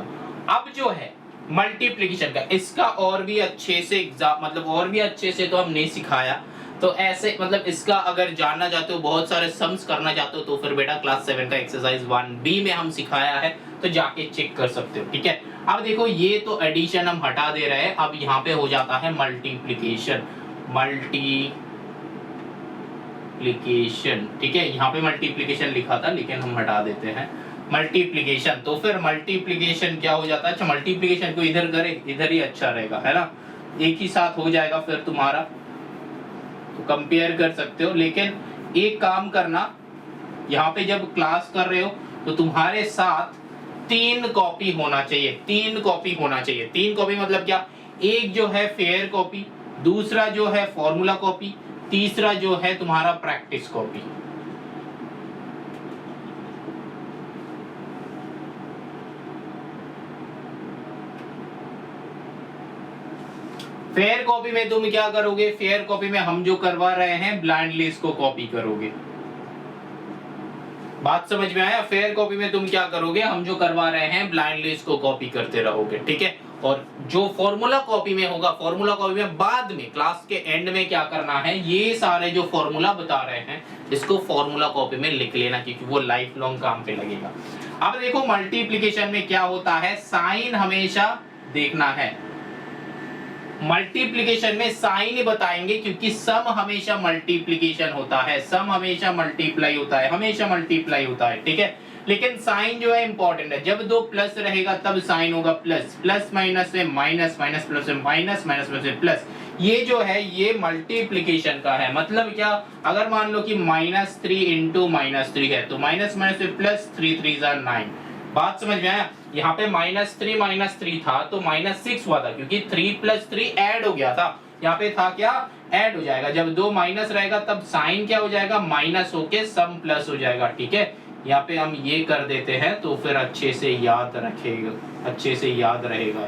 अब जो है मल्टीप्लिकेशन का, इसका और भी अच्छे से एग्जाम मतलब और भी अच्छे से तो हम नहीं सिखाया। तो ऐसे मतलब इसका अगर जानना चाहते हो, बहुत सारे सम्स करना चाहते हो, तो फिर बेटा क्लास 7 का एक्सरसाइज 1B में हम सिखाया है, तो जाके चेक कर सकते हो, ठीक है। अब देखो, ये तो एडिशन हम हटा दे रहे हैं, अब यहाँ पे हो जाता है मल्टीप्लिकेशन, ठीक है। यहाँ पे मल्टीप्लिकेशन लिखा था लेकिन हम हटा देते हैं, मल्टीप्लिकेशन, तो फिर मल्टीप्लिकेशन क्या हो जाता है, अच्छा मल्टीप्लिकेशन को इधर करे, इधर ही अच्छा रहेगा, है ना, एक ही साथ हो जाएगा फिर तुम्हारा, तो कंपेयर कर सकते हो। लेकिन एक काम करना, यहाँ पे जब क्लास कर रहे हो तो तुम्हारे साथ 3 कॉपी होना चाहिए, 3 कॉपी होना चाहिए। 3 कॉपी मतलब क्या, एक जो है फेयर कॉपी, दूसरा जो है फॉर्मूला कॉपी, तीसरा जो है तुम्हारा प्रैक्टिस कॉपी। फेयर कॉपी में तुम क्या करोगे, फेयर कॉपी में हम जो करवा रहे हैं ब्लाइंडली इसको कॉपी करोगे। बात समझ में आया, फेयर कॉपी में तुम क्या करोगे, हम जो करवा रहे हैं ब्लाइंडली इसको कॉपी करते रहोगे, ठीक है। और जो फॉर्मूला कॉपी में होगा, फॉर्मूला कॉपी में बाद में क्लास के एंड में क्या करना है, ये सारे जो फॉर्मूला बता रहे हैं इसको फॉर्मूला कॉपी में लिख लेना, क्योंकि वो लाइफ लॉन्ग काम पे लगेगा। अब देखो मल्टीप्लिकेशन में क्या होता है, साइन हमेशा देखना है। मल्टीप्लिकेशन में साइन ही बताएंगे, क्योंकि सम हमेशा मल्टीप्लिकेशन होता है, सम हमेशा मल्टीप्लाई होता है, हमेशा मल्टीप्लाई होता है, ठीक है। लेकिन साइन जो है इंपॉर्टेंट है, जब 2 प्लस रहेगा तब साइन होगा प्लस, प्लस माइनस में माइनस, माइनस प्लस में माइनस, माइनस प्लस में प्लस। ये जो है ये मल्टीप्लिकेशन का है। मतलब क्या, अगर मान लो कि -3 इंटू -3 है तो माइनस माइनस में प्लस, 3 3 9। बात समझ में आया, यहाँ पे -3 था तो -6 हुआ था, क्योंकि 3 + 3 ऐड हो गया था, यहाँ पे था क्या, ऐड हो जाएगा। जब 2 माइनस रहेगा तब साइन क्या हो जाएगा, माइनस होके सम प्लस हो जाएगा, ठीक है। यहाँ पे हम ये कर देते हैं तो फिर अच्छे से याद रखेगा, अच्छे से याद रहेगा,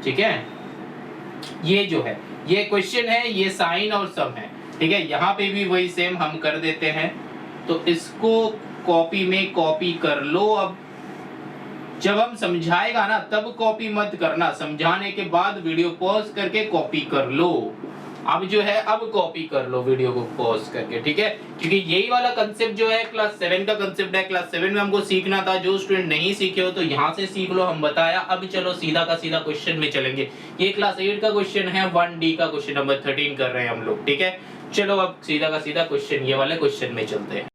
ठीक है। ये जो है ये क्वेश्चन है, ये साइन और सम है, ठीक है। यहाँ पे भी वही सेम हम कर देते हैं, तो इसको कॉपी में कॉपी कर लो। अब जब हम समझाएगा ना तब कॉपी मत करना, समझाने के बाद वीडियो पॉज करके कॉपी कर लो। अब जो है अब कॉपी कर लो वीडियो को पॉज करके, ठीक है। क्योंकि यही वाला कंसेप्ट जो है क्लास 7 का कंसेप्ट है, क्लास 7 में हमको सीखना था। जो स्टूडेंट नहीं सीखे हो तो यहाँ से सीख लो, हम बताया। अब चलो सीधा का सीधा क्वेश्चन में चलेंगे। ये क्लास 8 का क्वेश्चन है, 1D का क्वेश्चन नंबर 13 कर रहे हैं हम लोग, ठीक है। चलो अब सीधा का सीधा क्वेश्चन, ये वाले क्वेश्चन में चलते हैं।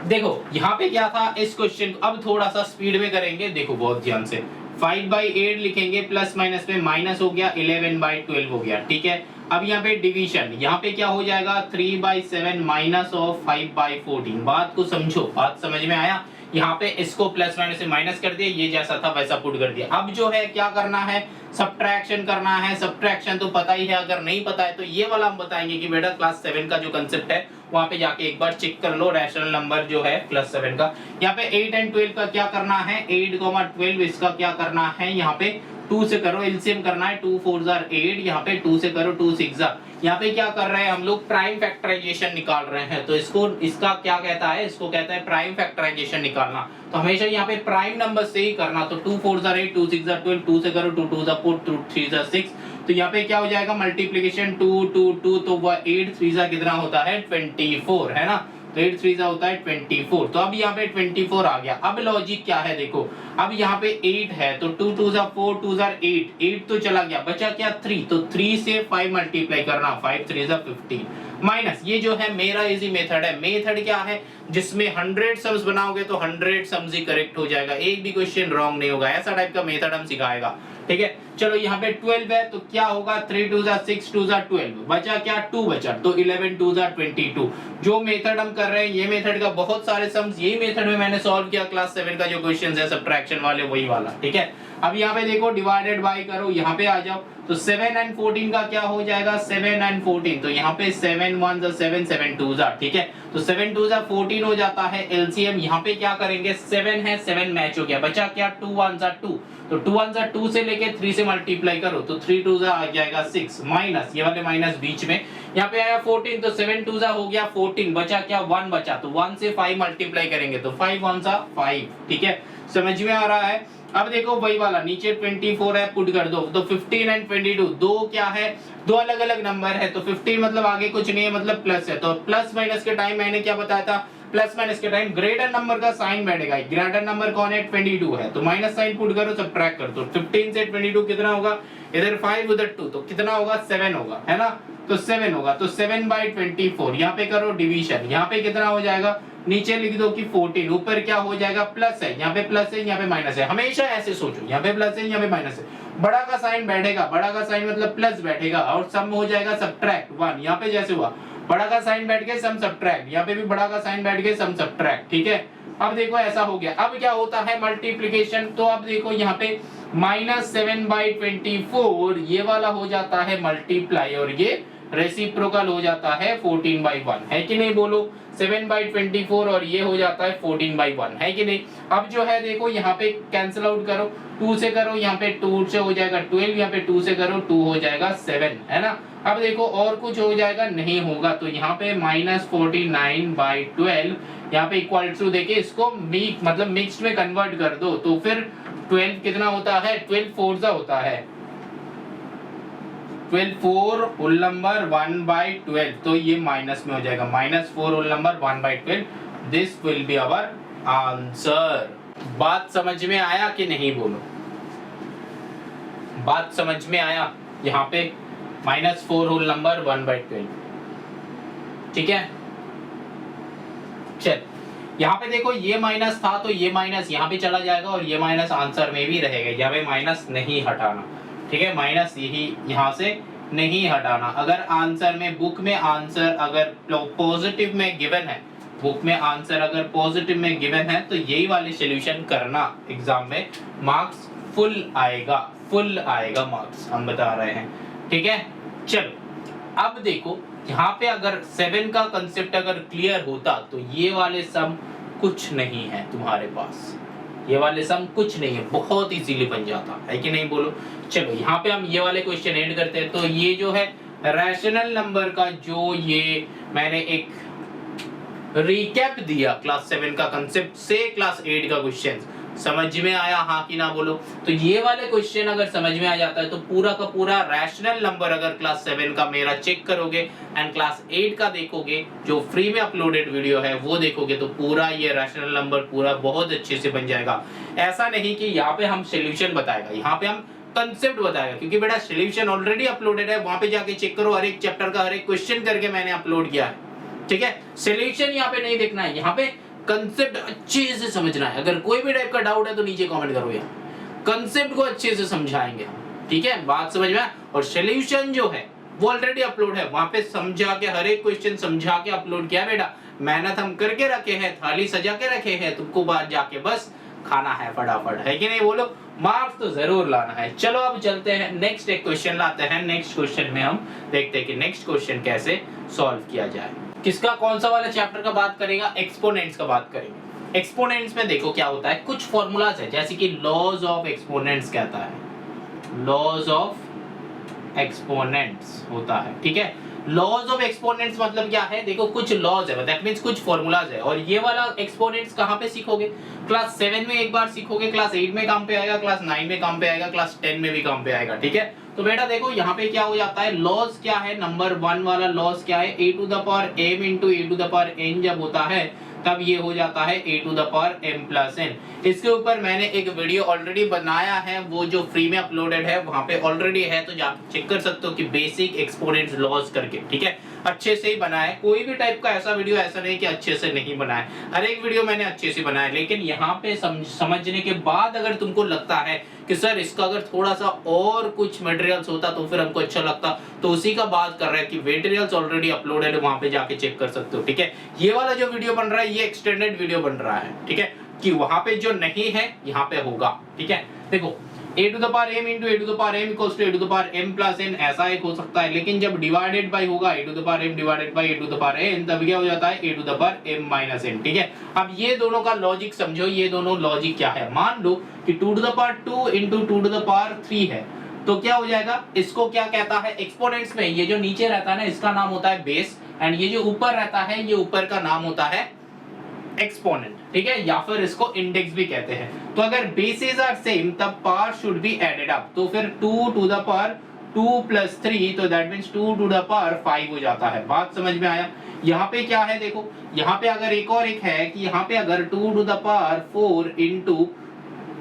देखो यहाँ पे क्या था इस क्वेश्चन को, अब थोड़ा सा स्पीड में करेंगे, देखो बहुत ध्यान से। 5/8 लिखेंगे, प्लस माइनस में माइनस हो गया, 11/12 हो गया, ठीक है। अब यहाँ पे डिवीजन, यहाँ पे क्या हो जाएगा, 3/7 माइनस ऑफ 5/14। बात को समझो, बात समझ में आया। यहाँ पे इसको प्लस माइनस से माइनस कर दिया, ये जैसा था वैसा पुट कर दिया। अब जो है क्या करना है, सब्ट्रैक्शन करना है। सब्ट्रैक्शन तो पता ही है, अगर नहीं पता है तो ये वाला हम बताएंगे कि बेटा क्लास 7 का जो कंसेप्ट है वहां पे जाके एक बार चेक कर लो, रैशनल नंबर जो है क्लास 7 का। यहाँ पे 8 और 12 का क्या करना है, 8, 12 इसका क्या करना है, यहाँ पे 2 से करो, एलसीएम करना है, 2 4 8, यहाँ पे 2 से करो, 2 6 यहाँ पे क्या कर रहे हैं हम लोग, प्राइम फैक्टराइजेशन निकाल रहे हैं। तो इसको, इसका क्या कहता है, इसको कहता है प्राइम फैक्टराइजेशन निकालना। तो हमेशा यहाँ पे प्राइम नंबर से ही करना। तो 2 4 8, 2 6 12, 2 से करो, 2 2 4, 2 3 6। तो यहाँ पे क्या हो जाएगा, मल्टीप्लीकेशन 2 2 2, तो वह 8 3 कितना होता है, 24, है ना। तो 8 3 होता है 24। तो अब यहाँ पे 24 आ गया। अब लॉजिक क्या है देखो, अब यहाँ पे 8 है तो 2 2 4, 2 8, 8 तो चला गया, बचा क्या 3। तो 3 से 5 मल्टीप्लाई करना, 5 3 15 माइनस। ये जो है मेरा इजी मेथड है। मेथड क्या है, जिसमें 100 सम्स बनाओगे तो 100 सम्स ही करेक्ट हो जाएगा, एक भी क्वेश्चन रॉन्ग नहीं होगा। ऐसा टाइप का मेथड हम सिखाएगा, ठीक है। चलो यहाँ पे 12 है तो क्या होगा, 3 2 6, 2 12, बचा क्या 2 बचा, तो 11 2 22। जो मेथड हम कर रहे हैं, ये मेथड का बहुत सारे सम्स यही मेथड में मैंने सॉल्व किया क्लास 7 का जो क्वेश्चन है सब्ट्रैक्शन वाले, वही वाला, ठीक है। अब यहाँ पे देखो डिवाइडेड बाय करो, यहाँ पे आ जाओ, तो 7 और 14 का क्या हो जाएगा, 7 और 14, तो यहाँ पे 7 1 7 7 2, ठीक है। तो 7 2 14 हो जाता है एलसीएम। यहाँ पे क्या करेंगे, 7 है, 7 मैच हो गया, बचा क्या 2 1 2, तो 2 1 2 से लेके 3 से मल्टीप्लाई करो, तो 3 2 आ जाएगा 6, माइनस ये वाले माइनस बीच में। यहाँ पे आया 14, तो 7 2 हो गया 14, बचा क्या 1 बचा, तो 1 से 5 मल्टीप्लाई करेंगे तो 5 1 5, ठीक है। समझ में आ रहा है। अब देखो वही वाला, नीचे 24 है, पुट कर दो, तो 15 और 22 दो क्या है, दो अलग अलग नंबर है। तो 15 मतलब आगे कुछ नहीं है, मतलब प्लस है। तो प्लस माइनस के टाइम मैंने क्या बताया था, प्लस माइनस के टाइम ग्रेटर नंबर का साइन बैठेगा। ग्रेटर नंबर कौन है, 22 है, तो माइनस साइन पुट करो, सब्ट्रैक्ट कर दो। 15 से 22 कितना होगा, इधर 5 उधर 2, तो कितना होगा 7 होगा, है ना। तो 7 होगा, तो 7/24। यहाँ पे करो डिवीजन, यहाँ पे कितना हो जाएगा, नीचे लिख दो कि 14, ऊपर क्या हो जाएगा प्लस है, यहाँ पे प्लस है, यहाँ पे माइनस है, हमेशा ऐसे सोचो, यहाँ पे प्लस है, यहाँ पे माइनस है, बड़ा का साइन बैठेगा, बड़ा का साइन मतलब प्लस बैठेगा, और सम हो जाएगा सब्ट्रैक्ट 1, यहाँ पे जैसे हुआ बड़ा का साइन बैठ के सम सब्ट्रैक्ट, यहाँ पे भी बड़ा का साइन बैठ के सम सब्ट्रैक्ट, ठीक है। अब देखो ऐसा हो गया, अब क्या होता है मल्टीप्लिकेशन, तो अब देखो यहाँ पे -7/24 ये वाला हो जाता है मल्टीप्लाई, और ये रेसिप्रोकल हो जाता है 14/1, है कि नहीं बोलो, 7/24 और ये हो जाता है 14/1, है कि नहीं। अब जो है देखो यहाँ पे कैंसिल आउट करो, 2 से करो, यहाँ पे 2 से हो जाएगा 12, यहाँ पे 2 से करो 2 हो जाएगा 7, है ना। अब देखो और कुछ हो जाएगा, नहीं होगा, तो यहाँ पे -49/12 यहाँ पे इक्वल टू देके इसको मतलब मिक्स्ड में कन्वर्ट कर दो, तो फिर 12 कितना होता है, 12 4 होता है, 12 4 होल नंबर 1/12, तो ये माइनस में हो जाएगा, -4 whole number 1/12, this will be our answer. बात समझ में आया कि नहीं बोलो, बात समझ में आया, यहाँ पे -4 होल नंबर 1/12, ठीक है। चल यहाँ पे देखो ये माइनस था, तो ये माइनस यहाँ पे चला जाएगा, और ये माइनस आंसर में भी रहेगा, यहाँ पे माइनस नहीं हटाना, ठीक है, माइनस यही यहाँ से नहीं हटाना। अगर आंसर में बुक में आंसर अगर पॉजिटिव में गिवन है, बुक में आंसर अगर पॉजिटिव में गिवन है, तो यही वाले सॉल्यूशन करना, एग्जाम में मार्क्स फुल आएगा मार्क्स, हम बता रहे हैं, ठीक है। चलो अब देखो यहाँ पे अगर 7 का कंसेप्ट अगर क्लियर होता, तो ये वाले सम कुछ नहीं है तुम्हारे पास, ये वाले सम कुछ नहीं है, बहुत इजीली बन जाता है कि नहीं बोलो। चलो यहाँ पे हम ये वाले क्वेश्चन एंड करते हैं। तो ये जो है रैशनल नंबर का जो ये मैंने एक रिकैप दिया क्लास 7 का कंसेप्ट से क्लास 8 का क्वेश्चन समझ में आया, हाँ कि ना बोलो। तो ये वाले क्वेश्चन अगर समझ में आ जाता है, तो पूरा का पूरा रैशनल नंबर अगर क्लास 7 का मेरा चेक करोगे एंड क्लास 8 का देखोगे, जो फ्री में अपलोडेड वीडियो है वो देखोगे, तो पूरा ये रैशनल नंबर पूरा बहुत अच्छे से बन जाएगा। ऐसा नहीं कि यहाँ पे हम सॉल्यूशन बताएगा, यहाँ पे हम कंसेप्ट बताएगा, क्योंकि बेटा सॉल्यूशन ऑलरेडी अपलोडेड है, वहां पे जाके चेक करो, हर एक चैप्टर का हर एक क्वेश्चन करके मैंने अपलोड किया है, ठीक है। सॉल्यूशन यहाँ पे नहीं देखना है, यहाँ पे कंसेप्ट अच्छे से समझना है। अगर कोई भी टाइप का डाउट है तो नीचे कमेंट करो, यार कंसेप्ट को अच्छे से समझाएंगे हम, ठीक है, बात समझ में। और सॉल्यूशन जो है वो ऑलरेडी अपलोड है, वहां पे समझा के हर एक क्वेश्चन समझा के अपलोड किया बेटा, मेहनत हम करके रखे हैं, थाली सजा के रखे हैं, तुमको बाहर जाके बस खाना है फटाफट, है कि नहीं बोलो, मार्क्स तो जरूर लाना है। चलो अब चलते हैं नेक्स्ट एक क्वेश्चन लाते हैं। नेक्स्ट क्वेश्चन में हम देखते हैं कि नेक्स्ट क्वेश्चन कैसे सॉल्व किया जाए। किसका कौन सा वाला चैप्टर का बात करेगा, एक्सपोनेंट्स का बात करेंगे। एक्सपोनेंट्स में देखो क्या होता है, कुछ फॉर्मूलाज है, जैसे कि लॉज ऑफ एक्सपोनेंट्स कहता है, लॉज ऑफ एक्सपोनेंट्स होता है, ठीक है। लॉज ऑफ एक्सपोनेंट्स मतलब क्या है, देखो कुछ लॉज है, दैट मींस कुछ फॉर्मूलाज है, और ये वाला एक्सपोनेंट्स कहां पे सीखोगे, क्लास 7 में एक बार सीखोगे, क्लास 8 में काम पे आएगा, क्लास 9 में काम पे आएगा, क्लास 10 में भी काम पे आएगा, ठीक है। तो बेटा देखो यहाँ पे क्या हो जाता है, लॉज क्या है, नंबर 1 वाला लॉज क्या है, a to the power m into a to the power n जब होता है तब ये हो जाता है a to the power m plus n। इसके ऊपर मैंने एक वीडियो ऑलरेडी बनाया है, वो जो फ्री में अपलोडेड है, वहां पे ऑलरेडी है, तो जा चेक कर सकते हो कि बेसिक एक्सपोनेंट्स लॉज करके, ठीक है, अच्छे से ही बनाया है। कोई भी टाइप का ऐसा वीडियो ऐसा नहीं कि अच्छे से नहीं बनाया, हर एक वीडियो मैंने अच्छे से बनाया। लेकिन यहाँ पे समझने के बाद अगर तुमको लगता है कि सर इसका अगर थोड़ा सा और कुछ मटेरियल्स होता तो फिर हमको अच्छा लगता, तो उसी का बात कर रहे हैं कि मटेरियल्स ऑलरेडी अपलोडेड है, वहां पे जाके चेक कर सकते हो, ठीक है। ये वाला जो वीडियो बन रहा है ये एक्सटेंडेड वीडियो बन रहा है, ठीक है, कि वहां पे जो नहीं है यहाँ पे होगा, ठीक है। देखो a to the power m into a to the power m equals to a to the power m plus n, ऐसा एक हो सकता है। लेकिन जब डिवाइडेड बाय होगा a to the power m divided by a to the power n, तब क्या हो जाता है a to the power m minus n, ठीक है। अब ये दोनों का लॉजिक समझो, ये दोनों लॉजिक क्या है, मान लो कि 2 to the power 2 into 2 to the power 3 है, तो क्या हो जाएगा, इसको क्या कहता है एक्सपोनेंट्स में, ये जो नीचे रहता है ना इसका नाम होता है बेस, एंड ये जो ऊपर रहता है ये ऊपर का नाम होता है एक्सपोनेंट, ठीक है, या फिर इसको इंडेक्स भी कहते हैं। तो अगर बेसेस आर सेम तब power should be added up, तो फिर 2 टू द पावर 2 plus 3, तो that means 2 to the power 5 हो जाता है। बात समझ में आया। यहाँ पे क्या है देखो, यहाँ पे अगर एक और एक है कि यहाँ पे अगर 2 to the power 4 into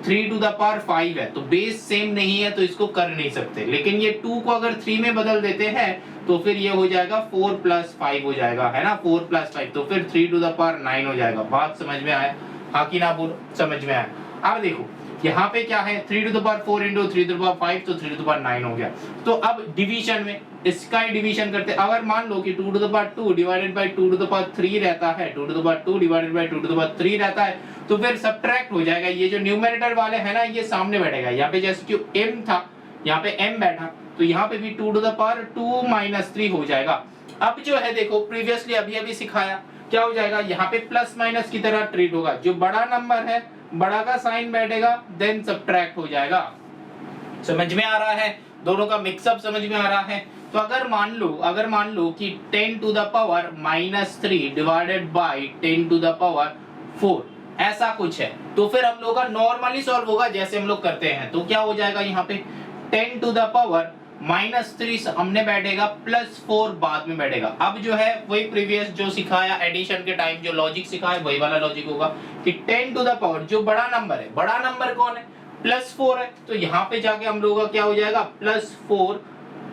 3 to the power 5 है, तो बेस सेम नहीं है तो इसको कर नहीं सकते। लेकिन ये 2 को अगर 3 में बदल देते हैं तो फिर ये हो जाएगा 4 प्लस 5 हो जाएगा, है ना, 4 प्लस 5, तो फिर 3 टू द पावर 9 हो जाएगा। बात समझ में आया? हाँ कि ना बोलो, समझ में आया? अब देखो यहाँ पे क्या है, 3 to the power 4 into 3 to the power 5, तो 3 टू द पावर 9 हो गया। तो अब डिवीजन में इसका ही डिवीजन करते हैं। अगर मान लो कि 2 to the power 2 divided by 2 to the power 3 रहता है, 2 to the power 2 divided by 2 to the power 3 रहता है, तो फिर सब्ट्रैक्ट हो जाएगा। ये जो न्यूमरेटर वाले है ना, ये सामने बैठेगा। यहाँ पे जैसे कि m था, यहाँ पे m बैठा, तो यहाँ पे भी 2 टू द पावर 2 माइनस 3 हो जाएगा। अब जो है देखो, प्रीवियसली अभी सिखाया, क्या हो जाएगा, यहाँ पे प्लस माइनस की तरह ट्रीट होगा। जो बड़ा नंबर है, बड़ा का साइन बैठेगा, देन सब्ट्रैक्ट हो जाएगा। समझ में आ रहा है? दोनों का मिक्सअप समझ में आ रहा है? तो अगर मान लो कि 10 to the power minus 3 divided by 10 to the power 4 ऐसा कुछ है, तो फिर हम लोग का नॉर्मली सॉल्व होगा जैसे हम लोग करते हैं। तो क्या हो जाएगा, यहाँ पे 10 टू द पावर माइनस 3 हमने बैठेगा, प्लस 4 बाद में बैठेगा। अब जो है वही प्रीवियस जो सिखाया एडिशन के टाइम जो लॉजिक सिखाया, वही वाला लॉजिक होगा कि 10 टू द पावर जो बड़ा नंबर है, बड़ा नंबर कौन है, प्लस 4 है, तो यहाँ पे जाके हम लोगों का क्या हो जाएगा, प्लस 4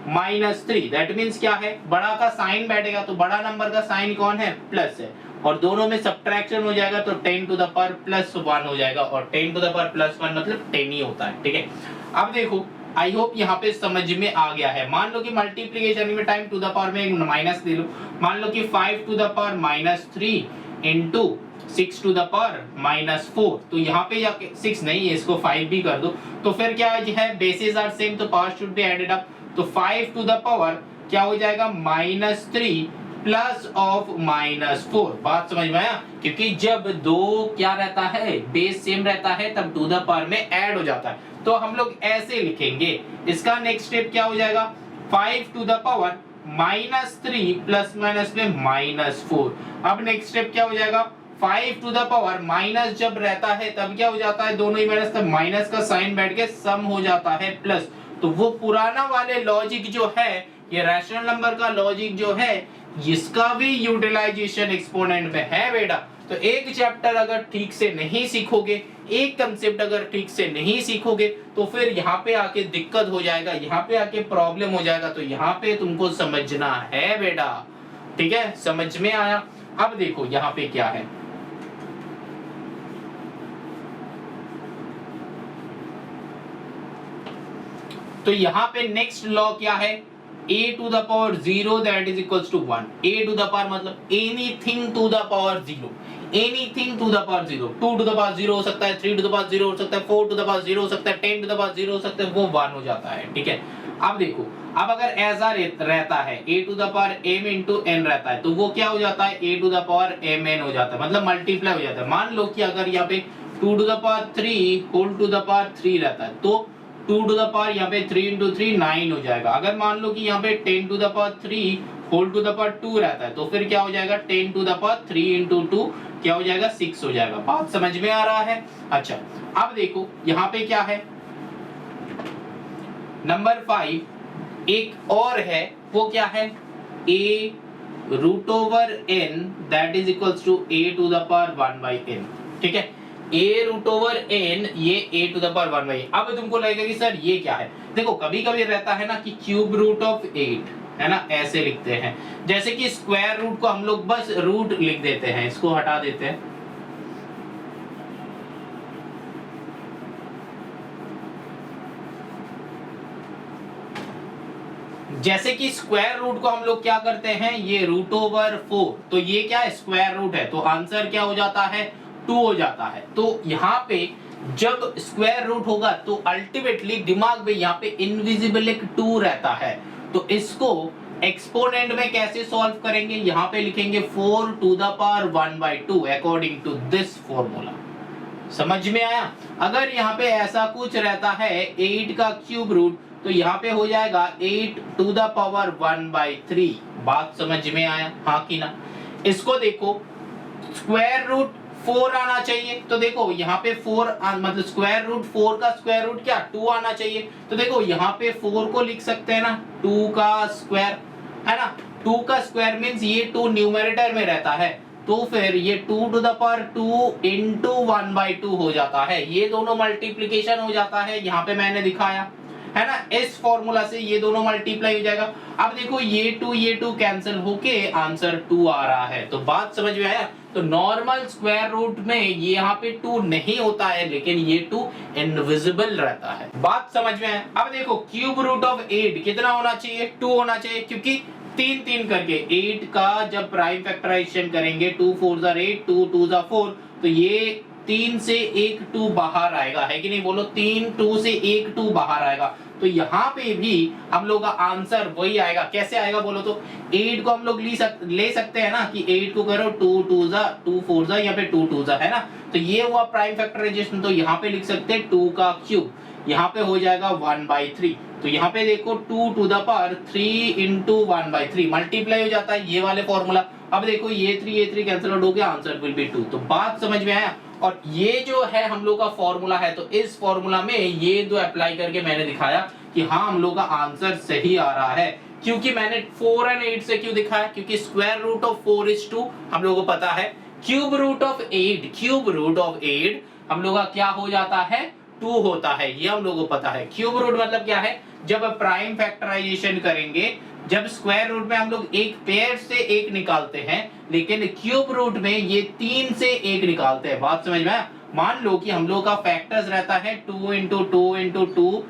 माइनस 3। दैट मीन्स क्या है, बड़ा का साइन बैठेगा, तो बड़ा नंबर का साइन कौन है, प्लस है, और दोनों में सब्ट्रैक्शन हो जाएगा, तो 10 टू द पावर प्लस 1 हो जाएगा, और 10 टू द पावर प्लस 1 मतलब 10 ही होता है। ठीक है, अब देखो, आई होप यहाँ पे समझ में आ गया है। मान लो कि मल्टीप्लीकेशन में टाइम टू द पावर में एक माइनस ले लो, मान लो कि 5 to the power minus 3 into 6 to the power minus 4, तो यहाँ पे जाके 6 नहीं है, इसको 5 भी कर दो, तो फिर क्या है, बेसिस आर सेम, तो power should be added up, तो 5 टू द पावर क्या हो जाएगा, माइनस 3 प्लस ऑफ माइनस 4। बात समझ में आया? क्योंकि जब दो क्या रहता है, बेस सेम रहता है, तब टू द पावर में ऐड हो जाता है, तो हम लोग ऐसे लिखेंगे। इसका नेक्स्ट स्टेप क्या हो जाएगा, 5 to the power minus 3 plus minus में माइनस 4। अब नेक्स्ट स्टेप क्या हो जाएगा, 5 टू द पावर माइनस जब रहता है तब क्या हो जाता है, दोनों ही माइनस, तब माइनस का साइन बैठ के सम हो जाता है प्लस। तो वो पुराना वाले लॉजिक जो है, ये रैशनल नंबर का लॉजिक जो है, इसका भी यूटिलाइजेशन एक्सपोनेंट में है बेटा। तो एक चैप्टर अगर ठीक से नहीं सीखोगे, एक कंसेप्ट अगर ठीक से नहीं सीखोगे, तो फिर यहाँ पे आके दिक्कत हो जाएगा, यहाँ पे आके प्रॉब्लम हो जाएगा। तो यहाँ पे तुमको समझना है बेटा, ठीक है, समझ में आया? अब देखो यहाँ पे क्या है, तो यहाँ पे नेक्स्ट लॉ क्या है, a to the power 0 that is equals to 1। a to the power मतलब anything to the power 0, anything to the power 0, 2 to the power 0 हो सकता है, 3 to the power 0 हो सकता है, 4 to the power 0 हो सकता है, 10 to the power 0 हो सकता है, वो 1 हो जाता है। ठीक है, अब देखो, अब अगर ऐसा रहता है a to the power m into n रहता है, तो वो क्या हो जाता है, a to the power mn हो जाता है, मतलब मल्टीप्लाई हो जाता है। मान लो कि अगर यहाँ पे 2 to the power 3 whole to the power 3 रहता है, तो 2 टू द पावर यहाँ पे 3 इंटू 3 9 हो जाएगा। अगर मान लो कि यहाँ पे 10 to the power 3 whole to the power 2 रहता है, तो फिर क्या हो जाएगा, 10 टू द पावर 3 इंटू 2 क्या हो जाएगा, 6 हो जाएगा। बात समझ में आ रहा है? अच्छा, अब देखो यहाँ पे क्या है, नंबर 5 एक और है, वो क्या है, a root over n that is equals to a to the power 1 by n। ठीक है, a रूट ओवर n, ये a to the power 1 by. अब तुमको लगेगा कि सर ये क्या है, देखो कभी कभी रहता है ना कि क्यूब रूट ऑफ 8, है ना, ऐसे लिखते हैं। जैसे कि स्क्वायर रूट को हम लोग बस रूट लिख देते हैं, इसको हटा देते हैं, जैसे कि स्क्वायर रूट को हम लोग क्या करते हैं, ये रूट ओवर 4, तो ये क्या है, स्क्वायर रूट है, तो आंसर क्या हो जाता है, 2 हो जाता है। तो यहाँ पे जब स्क्वायर रूट होगा तो अल्टीमेटली दिमाग में यहाँ पे इनविजिबल एक 2 रहता है, तो इसको एक्सपोनेंट में कैसे सॉल्व करेंगे, यहाँ पे लिखेंगे 4 to the power 1 by 2 according to this formula. समझ में आया? अगर यहाँ पे ऐसा कुछ रहता है 8 का क्यूब रूट, तो यहाँ पे हो जाएगा 8 टू द पावर 1 बाई 3। बात समझ में आया, हाँ कि ना? इसको देखो, स्क्वायर रूट 4 आना चाहिए, तो देखो यहाँ पे 4 मतलब स्क्वायर रूट 4 का स्क्वायर रूट क्या 2 आना चाहिए, तो देखो यहाँ पे 4 को लिख सकते हैं ना 2 का स्क्वायर, है ना, 2 का स्क्वायर मींस ये 2 न्यूमरेटर में रहता है, तो फिर ये 2 टू द पावर 2 इंटू 1/2 हो जाता है। ये दोनों मल्टीप्लीकेशन हो जाता है, यहाँ पे मैंने दिखाया है ना। इस फॉर्मूला से ये दोनों मल्टीप्लाई हो जाएगा। अब देखो ये 2 कैंसिल होके आंसर 2 आ रहा है। तो बात समझ में आया। तो नॉर्मल स्क्वायर रूट में ये यहाँ पे 2 नहीं होता है, लेकिन ये 2 इनविजिबल रहता है। बात समझ में आया। अब देखो क्यूब रूट ऑफ 8 कितना होना चाहिए? 2 होना चाहिए, क्योंकि 3 करके 8 का जब प्राइम फैक्टराइजेशन करेंगे 2 4 जार 8 2 2 जार 4, तो ये 3 से एक 2 बाहर आएगा, है कि नहीं? बोलो 3 2 से एक 2 बाहर आएगा। तो यहाँ पे भी हम लोग का आंसर वही आएगा। कैसे आएगा बोलो तो? 8 को हम लोग ले सकते हैं ना कि 8 को करो 2 2 जा 2 4 जा, यहाँ पे 2 2 जा, है ना। तो ये हुआ प्राइम फैक्टराइजेशन। तो यहाँ पे लिख सकते हैं 2 का क्यूब, यहाँ पे हो जाएगा 1/3। तो यहाँ पे देखो 2 to the power 3 into 1/3 multiply हो जाता है, ये वाले फॉर्मूला। अब देखो ये 3 कैंसिल आउट हो गया, आंसर विल बी 2। तो बात समझ में आया। और ये जो है हम लोग का फॉर्मूला है, तो इस फॉर्मूला में ये दो अप्लाई करके मैंने दिखाया कि हाँ हम लोग का आंसर सही आ रहा है। क्योंकि मैंने 4 और 8 से क्यों दिखाया? क्योंकि स्क्वायर रूट ऑफ 4 is 2 हम लोगों को पता है। क्यूब रूट ऑफ 8 हम लोग का क्या हो जाता है? 2 होता है, ये हम लोगों को पता है। क्यूब रूट मतलब क्या है? जब प्राइम फैक्टराइजेशन करेंगे, जब स्क्वायर रूट में हम लोग एक पेयर से एक निकालते हैं, लेकिन क्यूब रूट में ये 3 से एक निकालते हैं। बात समझ में आया। मान लो कि हम लोग का फैक्टर्स रहता है 2 इंटू 2 इंटू 2,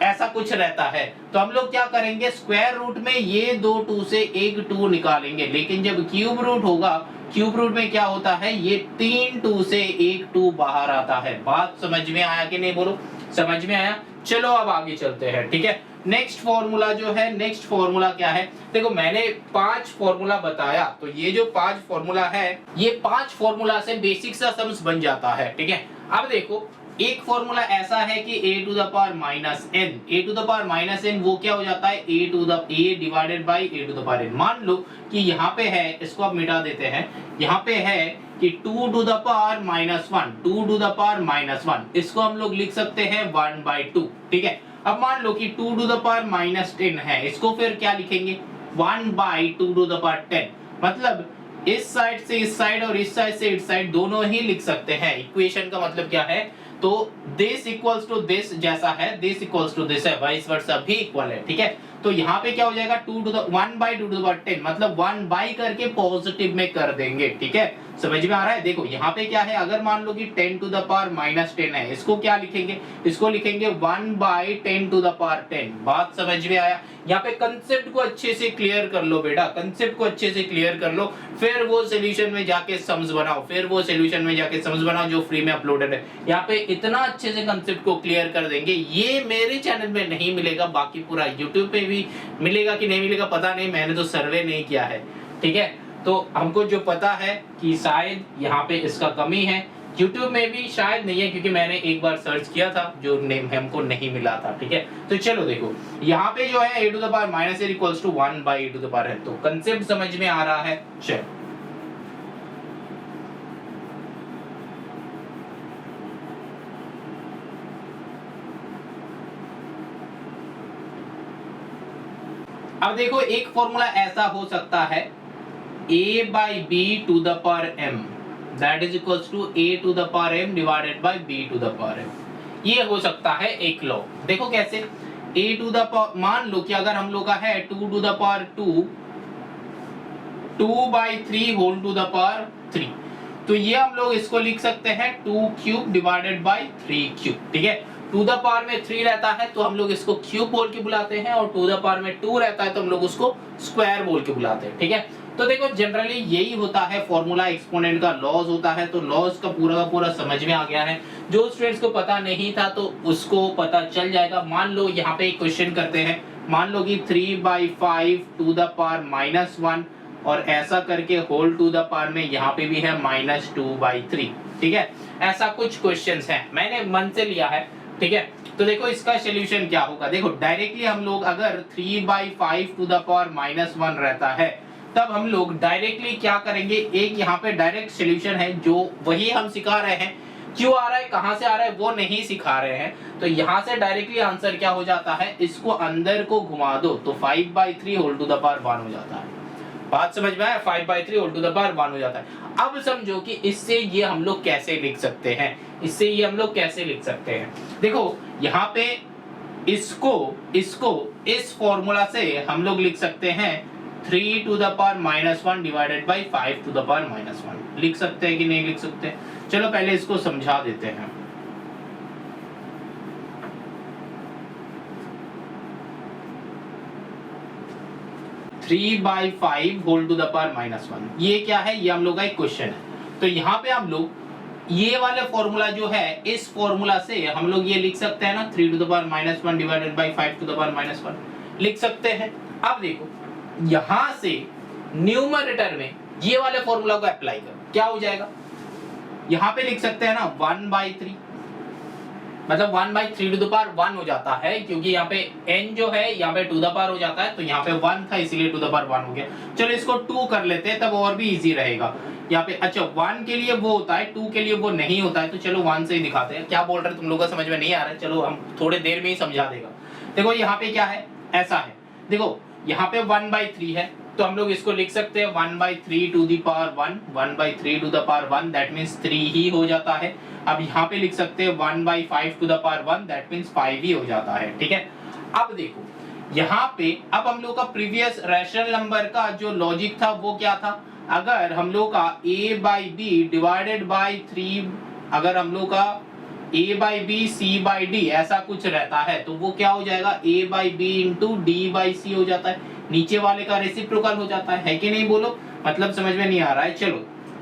ऐसा कुछ रहता है। तो हम लोग क्या करेंगे? स्क्वायर रूट में ये 2 2 से एक 2 निकालेंगे, लेकिन जब क्यूब रूट होगा, क्यूब रूट में क्या होता है? ये 3 2 से एक 2 बाहर आता है। बात समझ में आया कि नहीं? बोलो समझ में आया। चलो अब आगे चलते हैं, ठीक है। नेक्स्ट फॉर्मूला जो है, नेक्स्ट फॉर्मूला क्या है? देखो मैंने 5 फॉर्मूला बताया, तो ये जो 5 फॉर्मूला है, ये 5 फॉर्मूला से बेसिक सा सम्स बन जाता है, ठीक है। अब देखो एक फॉर्मूला ऐसा है कि a to the power minus n, a to the power minus n वो क्या हो जाता है? a divided by a to the power n। मान लो कि यहाँ पे है, इसको आप मिटा देते हैं, यहाँ पे है कि 2 to the power minus 1, 2 to the power minus 1, इसको हम लोग लिख सकते हैं 1/2, ठीक है। अब मान लो कि 2 टू द पावर माइनस 10 है, इसको फिर क्या लिखेंगे? 1/2 टू द पावर 10। मतलब इस साइड से इस साइड और इस साइड से इस साइड दोनों ही लिख सकते हैं। इक्वेशन का मतलब क्या है? तो दिस इक्वल्स टू दिस जैसा है, दिस इक्वल्स टू दिस है, वाइस वर्सा भी इक्वल है, ठीक है। तो यहाँ पे क्या हो जाएगा? 1/2 टू द पावर 10, मतलब 1 बाई करके पॉजिटिव में कर देंगे, ठीक है। समझ में आ रहा है? देखो यहाँ पे क्या है, अगर मान लो कि 10 टू द पावर माइनस 10 है, इसको क्या लिखेंगे? इसको लिखेंगे 1/10 टू द पावर 10। बात समझ में आया। यहाँ पे कंसेप्ट को अच्छे से क्लियर कर लो बेटा, कंसेप्ट को अच्छे से क्लियर कर लो, फिर वो सॉल्यूशन में जाके सम्स बनाओ, फिर वो सॉल्यूशन में जाके सम्स बनाओ जो फ्री में अपलोडेड है। यहाँ पे इतना अच्छे से कंसेप्ट को क्लियर कर देंगे, ये मेरे चैनल में नहीं मिलेगा, बाकी पूरा यूट्यूब पे भी मिलेगा कि नहीं मिलेगा पता नहीं, मैंने तो सर्वे नहीं किया है, ठीक है। तो हमको जो पता है कि शायद यहाँ पे इसका कमी है, YouTube में भी शायद नहीं है, क्योंकि मैंने एक बार सर्च किया था जो नेम हमको नहीं मिला था, ठीक है। तो चलो देखो यहाँ पे जो है a to the power minus n equals to 1/a to the power है, तो कंसेप्ट समझ में आ रहा है। चलो अब देखो एक फॉर्मूला ऐसा हो सकता है a/b to the power m that is equals to a to the power m divided by b to the power m। ये हो सकता है एक लॉ। देखो कैसे? a टू द पावर, मान लो कि अगर हम लोग का है 2 to the power 2/3 whole to the power 3, तो ये हम लोग इसको लिख सकते हैं 2 क्यूब डिवाइडेड बाय 3 क्यूब, ठीक है। टू द पावर में 3 रहता है तो हम लोग इसको क्यूब बोल के बुलाते हैं, और टू द पावर में 2 रहता है तो हम लोग उसको स्क्वायर बोल के बुलाते हैं, ठीक है। तो देखो जनरली यही होता है फॉर्मूला, एक्सपोनेंट का लॉज होता है। तो लॉज का पूरा समझ में आ गया है। जो स्टूडेंट्स को पता नहीं था तो उसको पता चल जाएगा। मान लो यहाँ पे एक क्वेश्चन करते हैं, मान लो कि 3/5 टू द पावर -1 और ऐसा करके होल टू द पावर में यहाँ पे भी है -2/3, ठीक है। ऐसा कुछ क्वेश्चंस हैं, मैंने मन से लिया है, ठीक है। तो देखो इसका सॉल्यूशन क्या होगा। देखो डायरेक्टली हम लोग अगर 3/5 टू द पावर -1 रहता है, तब हम लोग डायरेक्टली क्या करेंगे, एक यहाँ पे डायरेक्ट सॉल्यूशन है जो वही हम सिखा रहे हैं। क्यों आ रहा है, कहां से आ रहा है वो नहीं सिखा रहे हैं। तो यहाँ से डायरेक्टली आंसर क्या हो जाता है, इसको अंदर को घुमा दो तो 5/3 होल टू द पावर 1 हो जाता है। बात समझ में आया, 5/3 होल टू द पावर 1 हो जाता है। अब समझो कि इससे ये हम लोग कैसे लिख सकते हैं, इससे ये हम लोग कैसे लिख सकते हैं। देखो यहाँ पे इसको इस फॉर्मूला से हम लोग लिख सकते हैं 3 to the power -1 divided by 5 to the power -1। लिख सकते हैं कि नहीं लिख सकते? चलो पहले इसको समझा देते हैं। Three by 5 whole to the power -1, ये क्या है? ये हम लोग का एक क्वेश्चन है। तो यहाँ पे हम लोग ये वाला फॉर्मूला जो है, इस फॉर्मूला से हम लोग ये लिख सकते हैं ना 3 to the power -1 divided by 5 to the power -1 लिख सकते हैं। अब देखो यहां से न्यूमरेटर में ये वाले फॉर्मूला को अप्लाई करो, क्या हो जाएगा? यहाँ पे लिख सकते हैं ना 1/3, मतलब 1/3 टू द पावर 1 हो जाता है, क्योंकि यहाँ पे n जो है यहाँ पे टू द पावर हो जाता है, तो यहाँ पे 1 था इसीलिए टू द पावर 1 हो गया। चलो इसको 2 कर लेते हैं, तब और भी इजी रहेगा। यहाँ पे अच्छा 1 के लिए वो होता है, 2 के लिए वो नहीं होता है, तो चलो 1 से ही दिखाते हैं। क्या बोल रहे हैं तुम लोगों को समझ में नहीं आ रहा है? चलो हम थोड़े देर में ही समझा देगा। देखो यहाँ पे क्या है, ऐसा है, देखो यहाँ पे 1/3 है, तो हम लोग इसको लिख सकते हैं 1/3 to the power 1, 1/3 to the power 1, that means 3 ही हो जाता है। अब यहाँ पे लिख सकते हैं 1/5 to the power 1, that means 5 ही हो जाता है, ठीक है। अब देखो यहाँ पे अब हम लोग का प्रीवियस रैशनल नंबर का जो लॉजिक था वो क्या था? अगर हम लोग का a/b डिवाइडेड बाय 3, अगर हम लोग का a/b c/d ऐसा कुछ रहता है, तो वो क्या हो जाएगा? a/b इंटू d/c हो जाता है, नीचे वाले का रेसिप्रोकल हो जाता है कि नहीं? बोलो, मतलब समझ में नहीं आ रहा है? चलो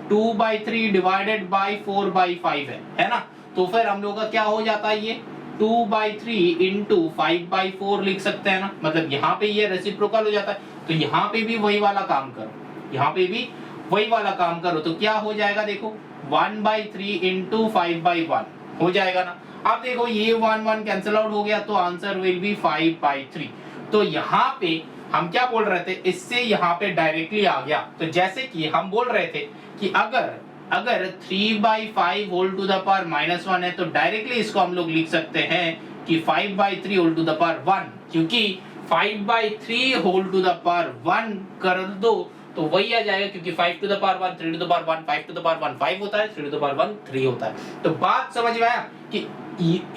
2/3 डिवाइडेड बाय 4/5 है ना, तो फिर हम लोग का क्या हो जाता है? ये 2/3 इंटू 5/4 लिख सकते हैं ना, मतलब यहाँ पे ये रेसिप्रोकल हो जाता है। तो यहाँ पे भी वही वाला काम करो, यहाँ पे भी वही वाला काम करो, तो क्या हो जाएगा? देखो 1/3 इंटू 5/1 हो जाएगा ना। अब देखो ये 1 कैंसिल आउट हो गया, तो आंसर विल बी 5/3। तो यहाँ पे हम क्या बोल रहे थे, इससे यहाँ पे डायरेक्टली आ गया। तो जैसे कि हम बोल रहे थे कि अगर 3/5 होल टू द पावर -1 है, तो डायरेक्टली इसको हम लोग लिख सकते हैं कि 5/3 होल टू द पावर 1, क्योंकि 5/3 होल टू द पावर 1 कर दो तो वही आ जाएगा, क्योंकि 5 to the power 1 3 to the power 1 5 to the power 1 5 होता है, 3 टू द पावर 1 3 होता है। तो बात समझ में आया कि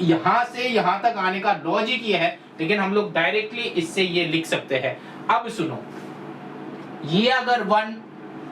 यहां से यहां तक आने का लॉजिक ये है, लेकिन हम लोग डायरेक्टली इससे ये लिख सकते हैं। अब सुनो, ये अगर 1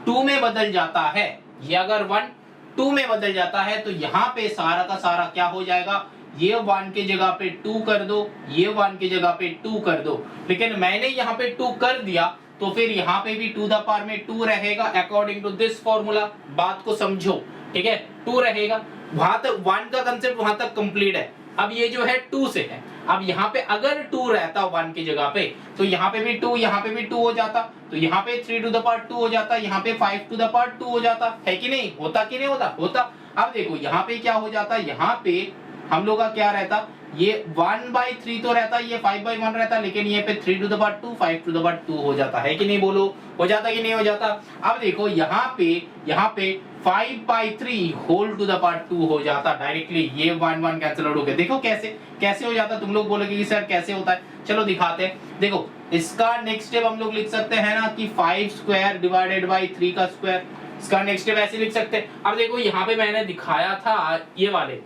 2 में बदल जाता है, ये अगर 1 2 में बदल जाता है, तो यहाँ पे सारा का सारा क्या हो जाएगा? ये 1 के जगह पे 2 कर दो, ये 1 के जगह पे 2 कर दो। लेकिन मैंने यहाँ पे 2 कर दिया, तो फिर यहाँ पे भी टू द पावर में 2 रहेगा अकॉर्डिंग टू दिस फॉर्मूला। बात को समझो, ठीक है? 2 रहेगा, वहां तक 1 का कंसेप्ट वहां तक कंप्लीट है। अब ये जो है 2 से है, अब यहाँ पे अगर 2 रहता 1 की जगह पे, तो यहाँ पे भी 2, यहाँ पे भी 2 हो जाता, तो यहाँ पे 3 टू द पावर 2 हो जाता, यहाँ पे 5 टू द पावर 2 हो जाता है कि नहीं? होता कि नहीं होता? होता। अब देखो यहाँ पे क्या हो जाता, यहाँ पे हम लोग का क्या रहता, ये 1/3 तो रहता, ये 5/1 रहता, लेकिन ये पे 3 to the power 2 5 to the power 2 हो जाता है कि नहीं? बोलो, हो जाता कि नहीं हो जाता? अब देखो यहाँ पे 5/3 होल टू द पावर 2 हो जाता डायरेक्टली, ये 1 कैंसिल आउट हो गया। देखो कैसे हो जाता। तुम लोग बोलोगे कि सर कैसे होता है, चलो दिखाते हैं। देखो इसका नेक्स्ट स्टेप हम लोग लिख सकते हैं ना कि 5 स्क्वायर डिवाइडेड बाई 3 का स्क्वायर, इसका नेक्स्ट स्टेप ऐसे लिख सकते हैं। अब देखो यहाँ पे मैंने दिखाया था ये वाले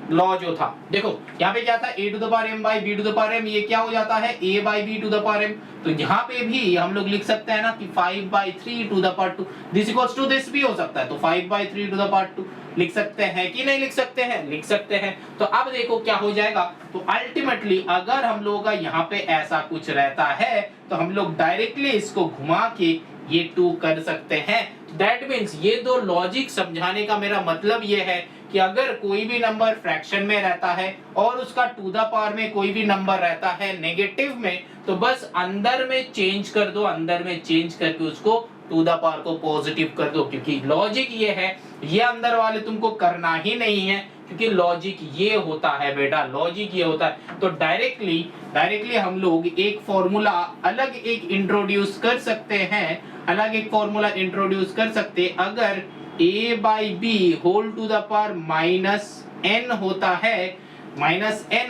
लॉ जो था, देखो यहाँ पे क्या था, a to the power m by b to the power m, ये क्या हो जाता है a by b to the power m। तो यहाँ पे भी हम लोग लिख सकते हैं ना कि 5/3 to the power 2, this equals to this भी हो सकता है, तो 5/3 टू द पावर 2 लिख सकते हैं कि नहीं लिख सकते हैं? लिख सकते हैं। तो अब देखो क्या हो जाएगा, तो अल्टीमेटली अगर हम लोगों का यहाँ पे ऐसा कुछ रहता है, तो हम लोग डायरेक्टली इसको घुमा के ये 2 कर सकते हैं। दैट मीन्स ये दो लॉजिक समझाने का मेरा मतलब ये है कि अगर कोई भी नंबर फ्रैक्शन में रहता है और उसका टू द पावर में कोई भी नंबर रहता है नेगेटिव में, तो बस अंदर में चेंज कर दो, अंदर में चेंज करके उसको टू द पावर को पॉजिटिव कर दो, क्योंकि लॉजिक ये है, ये अंदर वाले तुमको करना ही नहीं है, क्योंकि लॉजिक ये होता है बेटा, लॉजिक ये होता है। तो डायरेक्टली हम लोग एक फॉर्मूला अलग एक इंट्रोड्यूस कर सकते हैं, अलग एक फॉर्मूला इंट्रोड्यूस कर सकते। अगर a by b whole to the power -n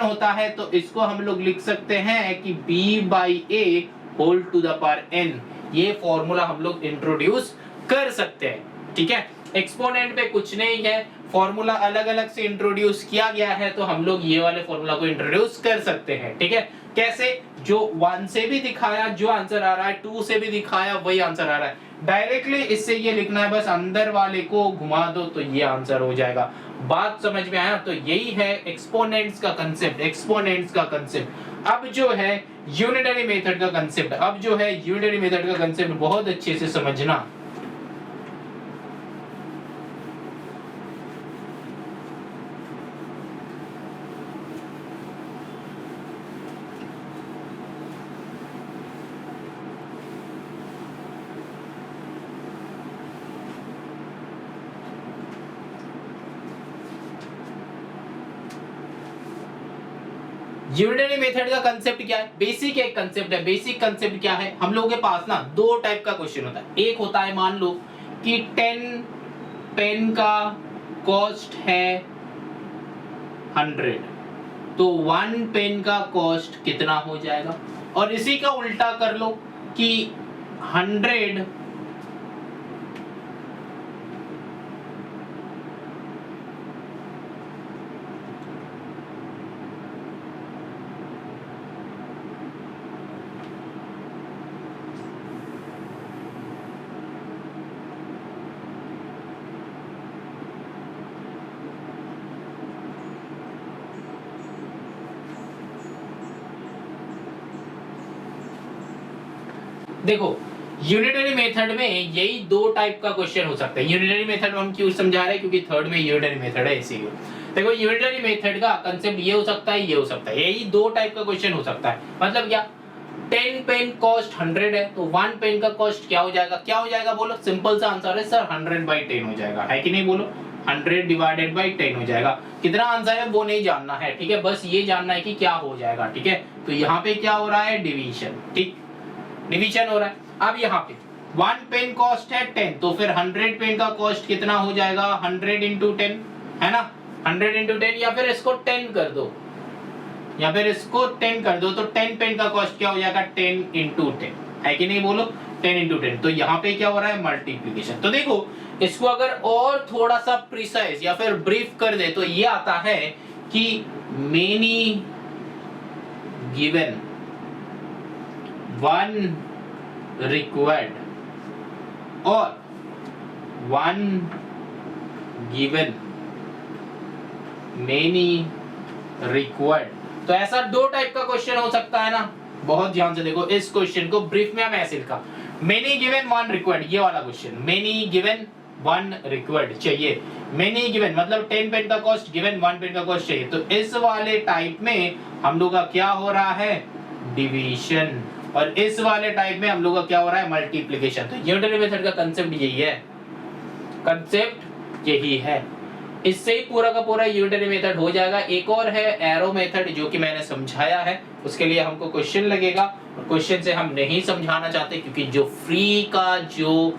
होता है, तो इसको हम लोग लिख सकते हैं कि b by a whole to the power n, ये फॉर्मूला हम लोग इंट्रोड्यूस कर सकते हैं, ठीक है। एक्सपोनेंट पे कुछ नहीं है, फॉर्मूला अलग अलग से इंट्रोड्यूस किया गया है, तो हम लोग ये वाले फॉर्मूला को इंट्रोड्यूस कर सकते हैं, ठीक है। कैसे? जो 1 से भी दिखाया जो आंसर आ रहा है, 2 से भी दिखाया वही आंसर आ रहा है, डायरेक्टली इससे ये लिखना है, बस अंदर वाले को घुमा दो तो ये आंसर हो जाएगा। बात समझ में आया? तो यही है एक्सपोनेंट्स का कंसेप्ट, एक्सपोनेंट्स का कंसेप्ट। अब जो है यूनिटरी मेथड का कंसेप्ट, अब जो है यूनिटरी मेथड का कंसेप्ट बहुत अच्छे से समझना। यूनिटरी मेथड का कंसेप्ट क्या है? बेसिक एक कंसेप्ट है। बेसिक कंसेप्ट क्या है? हम लोगों के पास ना दो टाइप का क्वेश्चन होता है। एक होता है, मान लो कि 10 पेन का कॉस्ट है 100, तो 1 पेन का कॉस्ट कितना हो जाएगा? और इसी का उल्टा कर लो कि 100 देखो, यूनिटरी मेथड में यही दो टाइप का क्वेश्चन हो सकता है। यूनिटरी मेथड हम क्यों समझा रहे हैं? क्योंकि थर्ड में यूनिटरी मेथड है, इसीलिए। देखो, यूनिटरी मेथड का कंसेप्ट ये हो सकता है, ये हो सकता है, यही दो टाइप का क्वेश्चन हो सकता है। मतलब क्या? 10 पेन कॉस्ट 100 है, तो 1 पेन का कॉस्ट क्या हो जाएगा? क्या हो जाएगा बोलो? सिंपल सा आंसर है सर, 100/10 हो जाएगा, है कि नहीं? बोलो, 100/10 हो जाएगा। कितना आंसर है वो नहीं जानना है, ठीक है, बस ये जानना है कि क्या हो जाएगा, ठीक है। तो यहाँ पे क्या हो रहा है? डिवीजन, ठीक, डिवीजन हो रहा है। अब यहाँ पे 1 पेन कॉस्ट है 10, तो फिर 100 पेन का कॉस्ट कितना हो जाएगा? 100 into 10, है ना? 100 into 10, या फिर इसको 10 कर दो, या फिर इसको 10 कर दो, तो 10 पेन का कॉस्ट क्या हो जाएगा? 10 into 10, है कि नहीं? बोलो, 10 into 10। तो यहाँ पे क्या हो रहा है? मल्टीप्लीकेशन। तो देखो, इसको अगर और थोड़ा सा प्रिसाइज या फिर ब्रीफ कर दे तो ये आता है कि मेनी गिवन 1 required और 1 given many required। तो ऐसा दो टाइप का क्वेश्चन हो सकता है ना। बहुत ध्यान से देखो, इस क्वेश्चन को ब्रीफ में हम ऐसे लिखा, many given 1 required, ये वाला क्वेश्चन, many given 1 required चाहिए। many given मतलब 10 पेन का कॉस्ट, given 1 पेन का कॉस्ट चाहिए। तो इस वाले टाइप में हम लोग का क्या हो रहा है? डिवीजन। और इस वाले टाइप में हम लोग का क्या हो रहा है? मल्टीप्लिकेशन। तो यूनिटरी मेथड का कंसेप्ट यही है, कंसेप्ट यही है। इससे ही पूरा का पूरा यूनिटरी मेथड हो जाएगा। एक और है एरो मेथड, जो कि मैंने समझाया है, उसके लिए हमको क्वेश्चन लगेगा, और क्वेश्चन से हम नहीं समझाना चाहते, क्योंकि जो फ्री का जो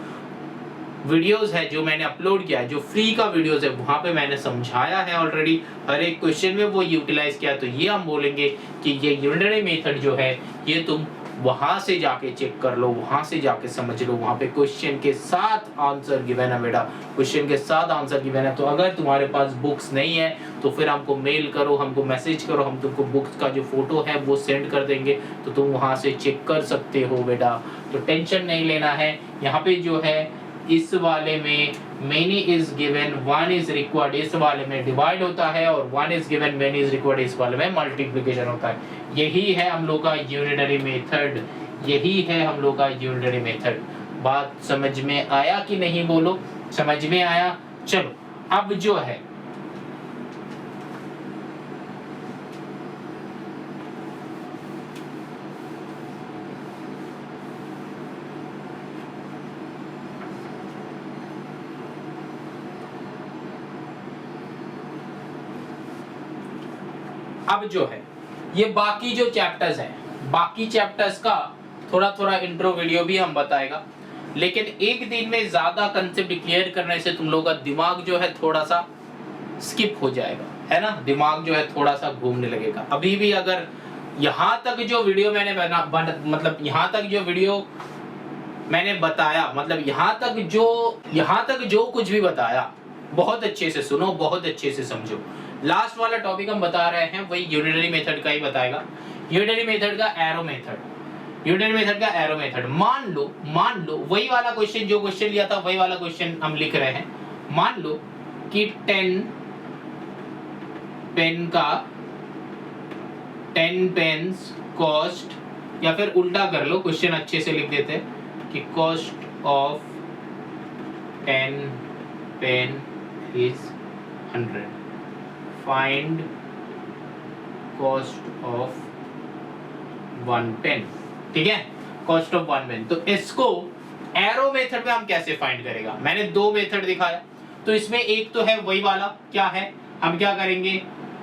वीडियोस है जो मैंने अपलोड किया है, जो फ्री का वीडियोस है, वहां पे मैंने समझाया है ऑलरेडी, हर एक क्वेश्चन में वो यूटिलाइज किया। तो ये हम बोलेंगे कि ये यूनिटरी मेथड जो है, ये तुम वहां से जाके चेक कर लो, वहां से जाके समझ लो, वहां पे क्वेश्चन के साथ आंसर गिवन है बेटा, क्वेश्चन के साथ आंसर गिवन है। तो अगर तुम्हारे पास बुक्स नहीं है तो फिर हमको मेल करो, हमको मैसेज करो, हम तुमको बुक्स का जो फोटो है वो सेंड कर देंगे, तो तुम वहां से चेक कर सकते हो बेटा। तो टेंशन नहीं लेना है। यहाँ पे जो है इस वाले में many is given 1 is required, इस वाले में डिवाइड होता है, और 1 is given many is required, इस वाले में मल्टीप्लिकेशन होता है। यही है हम लोग का यूनिटरी मेथड, यही है हम लोग का यूनिटरी मेथड। बात समझ में आया कि नहीं? बोलो, समझ में आया? चलो, अब जो है अब जो है ये बाकी जो चैप्टर्स हैं, बाकी चैप्टर्स का थोड़ा थोड़ा इंट्रो वीडियो भी हम बताएगा, लेकिन एक दिन में ज्यादा कंसेप्ट क्लियर करने से तुम लोगों का दिमाग जो है थोड़ा सा स्किप हो जाएगा, है ना? दिमाग जो है थोड़ा सा घूमने लगेगा। अभी भी अगर यहाँ तक जो वीडियो मैंने मतलब यहाँ तक जो वीडियो मैंने बताया, मतलब यहाँ तक जो कुछ भी बताया बहुत अच्छे से सुनो, बहुत अच्छे से समझो। लास्ट वाला टॉपिक हम बता रहे हैं वही यूनिटरी मेथड का ही बताएगा, यूनिटरी मेथड का एरो मेथड, यूनिटरी मेथड का एरो मेथड। मान लो वही वाला क्वेश्चन, जो क्वेश्चन लिया था वही वाला क्वेश्चन हम लिख रहे हैं। मान लो कि 10 पेन्स कॉस्ट, या फिर उल्टा कर लो, क्वेश्चन अच्छे से लिख देते हैं कि cost of 10 pen is 100, find cost of 1 pen. ठीक है, कॉस्ट ऑफ 1 पेन। तो इसको एरो मेथड में हम कैसे फाइंड करेगा? मैंने 2 मेथड दिखाया, तो इसमें एक तो है वही वाला, क्या है, हम क्या करेंगे,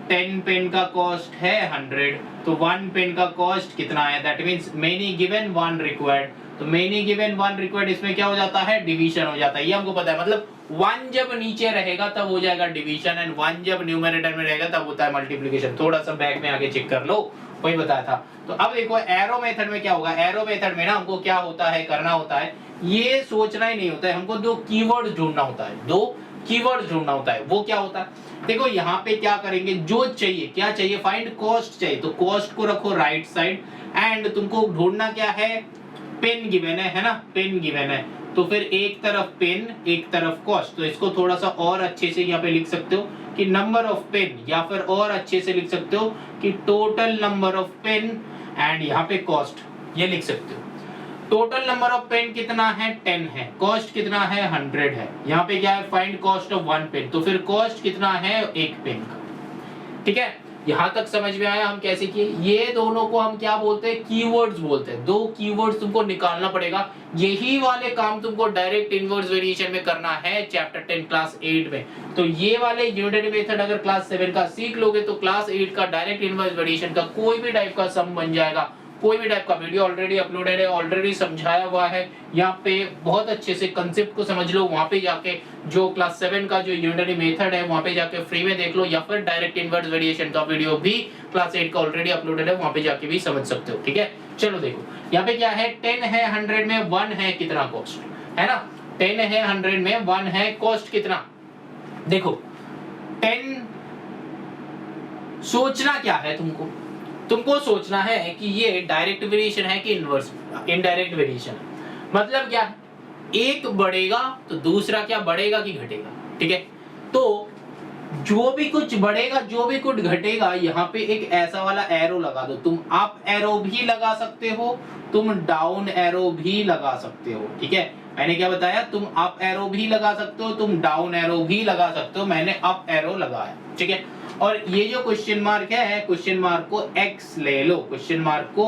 10 पेन का कॉस्ट है 100, तो 1 पेन का कॉस्ट कितना है, that means many given 1 required. तो मेनी गिवन 1 रिक्वायर्ड, इसमें क्या हो जाता है, डिवीजन हो जाता है, ये हमको पता है। मतलब 1 जब नीचे रहेगा तब हो जाएगा डिवीजन, एंड 1 जब न्यूमरेटर में रहेगा तब होता है मल्टीप्लिकेशन। थोड़ा सा बैक में आगे चेक कर लो, वही बताया था। तो अब देखो एरो मेथड में क्या होगा, एरो मेथड में ना हमको क्या होता है, करना होता है, ये सोचना ही नहीं होता है, हमको 2 कीवर्ड ढूंढना होता है, 2 कीवर्ड ढूंढना होता है। वो क्या होता है, देखो यहाँ पे क्या करेंगे, जो चाहिए, क्या चाहिए, फाइंड कॉस्ट चाहिए, तो कॉस्ट को रखो राइट साइड, एंड तुमको ढूंढना क्या है, पेन गिवन है ना, पेन गिवन है, तो फिर एक तरफ पेन एक तरफ कॉस्ट। तो इसको थोड़ा सा और अच्छे से यहाँ पे लिख सकते हो कि नंबर ऑफ पेन, या फिर और अच्छे से लिख सकते हो कि total number of pen, and यहाँ पे कॉस्ट, ये लिख सकते हो। टोटल नंबर ऑफ पेन कितना है, 10 है, कॉस्ट कितना है, 100 है। यहाँ पे क्या है, फाइंड कॉस्ट ऑफ 1 पेन, तो फिर कॉस्ट कितना है, 1 पेन का। ठीक है, यहाँ तक समझ में आया हम कैसे किए? ये दोनों को हम क्या बोलते हैं, कीवर्ड्स बोलते हैं। 2 कीवर्ड्स तुमको निकालना पड़ेगा, यही वाले काम तुमको डायरेक्ट इनवर्स वेरिएशन में करना है चैप्टर 10 क्लास 8 में। तो ये वाले यूनिटरी मेथड अगर क्लास 7 का सीख लोगे तो क्लास 8 का डायरेक्ट इनवर्स वेरिएशन का कोई भी टाइप का सम बन जाएगा। कोई भी टाइप का वीडियो ऑलरेडी अपलोडेड है, ऑलरेडी समझाया हुआ है, यहाँ पे बहुत अच्छे से कंसेप्ट को समझ लो। वहां पे जाके जो क्लास 7 का जो यूनिटरी मेथड है वहां पे जाके फ्री में देख लो, या फिर डायरेक्ट इनवर्स वेरिएशन का वीडियो भी क्लास 8 का ऑलरेडी अपलोडेड है, वहां पे जाके भी समझ सकते हो। ठीक है, चलो देखो यहाँ पे क्या है, 10 है 100 में, 1 है कितना, कॉस्ट है ना, 10 है 100 में, 1 है कॉस्ट कितना। देखो 10 सोचना क्या है, तुमको सोचना है कि ये डायरेक्ट वेरिएशन है कि इनवर्स इनडायरेक्ट वेरिएशन। मतलब क्या है, एक बढ़ेगा तो दूसरा क्या बढ़ेगा कि घटेगा। ठीक है, तो जो भी कुछ बढ़ेगा जो भी कुछ घटेगा, यहाँ पे एक ऐसा वाला एरो लगा दो। तुम अप एरो भी लगा सकते हो, तुम डाउन एरो भी लगा सकते हो। ठीक है, मैंने क्या बताया, तुम अप एरो भी लगा सकते हो, तुम डाउन एरो भी लगा सकते हो, मैंने अप एरो लगाया। ठीक है, और ये जो क्वेश्चन मार्क है, क्वेश्चन मार्क को x ले लो, क्वेश्चन मार्क को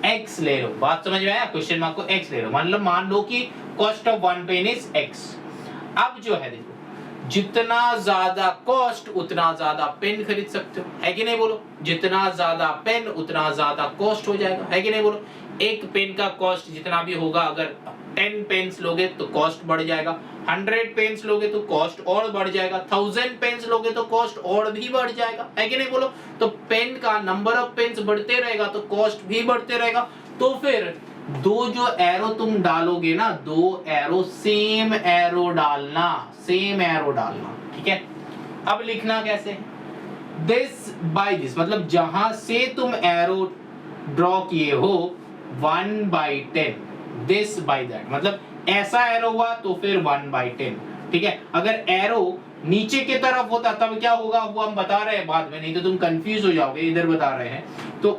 x ले लो। बात समझ में आया, क्वेश्चन मार्क को x ले लो। मतलब मान लो कि cost of 1 pen is x। अब जो है देखो, जितना ज्यादा कॉस्ट उतना ज्यादा पेन खरीद सकते हो, है कि नहीं बोलो, जितना ज्यादा पेन उतना ज्यादा कॉस्ट हो जाएगा, है कि नहीं बोलो। एक पेन का कॉस्ट जितना भी होगा, अगर 10 पेन्स लोगे तो कॉस्ट बढ़ जाएगा, 100 पेन्स लोगे तो कॉस्ट और बढ़ जाएगा, 1000 पेन्स लोगे तो कॉस्ट और भी बढ़ जाएगा, है कि नहीं बोलो। तो पेन का नंबर ऑफ पेन्स बढ़ते रहेगा तो कॉस्ट भी बढ़ते रहेगा। तो फिर 2 जो एरो तुम डालोगे ना, 2 एरो सेम एरो डालना, सेम एरो डालना। ठीक है, अब लिखना कैसे, दिस बाय दिस, मतलब जहां से तुम एरो ड्रॉ किए हो 1/10, दिस बाय दैट, मतलब ऐसा एरो हुआ तो फिर 1/10। ठीक है, अगर एरो नीचे की तरफ होता तब क्या होगा वो हम बता रहे हैं बाद में, नहीं तो तुम कंफ्यूज हो जाओगे, इधर बता रहे हैं। तो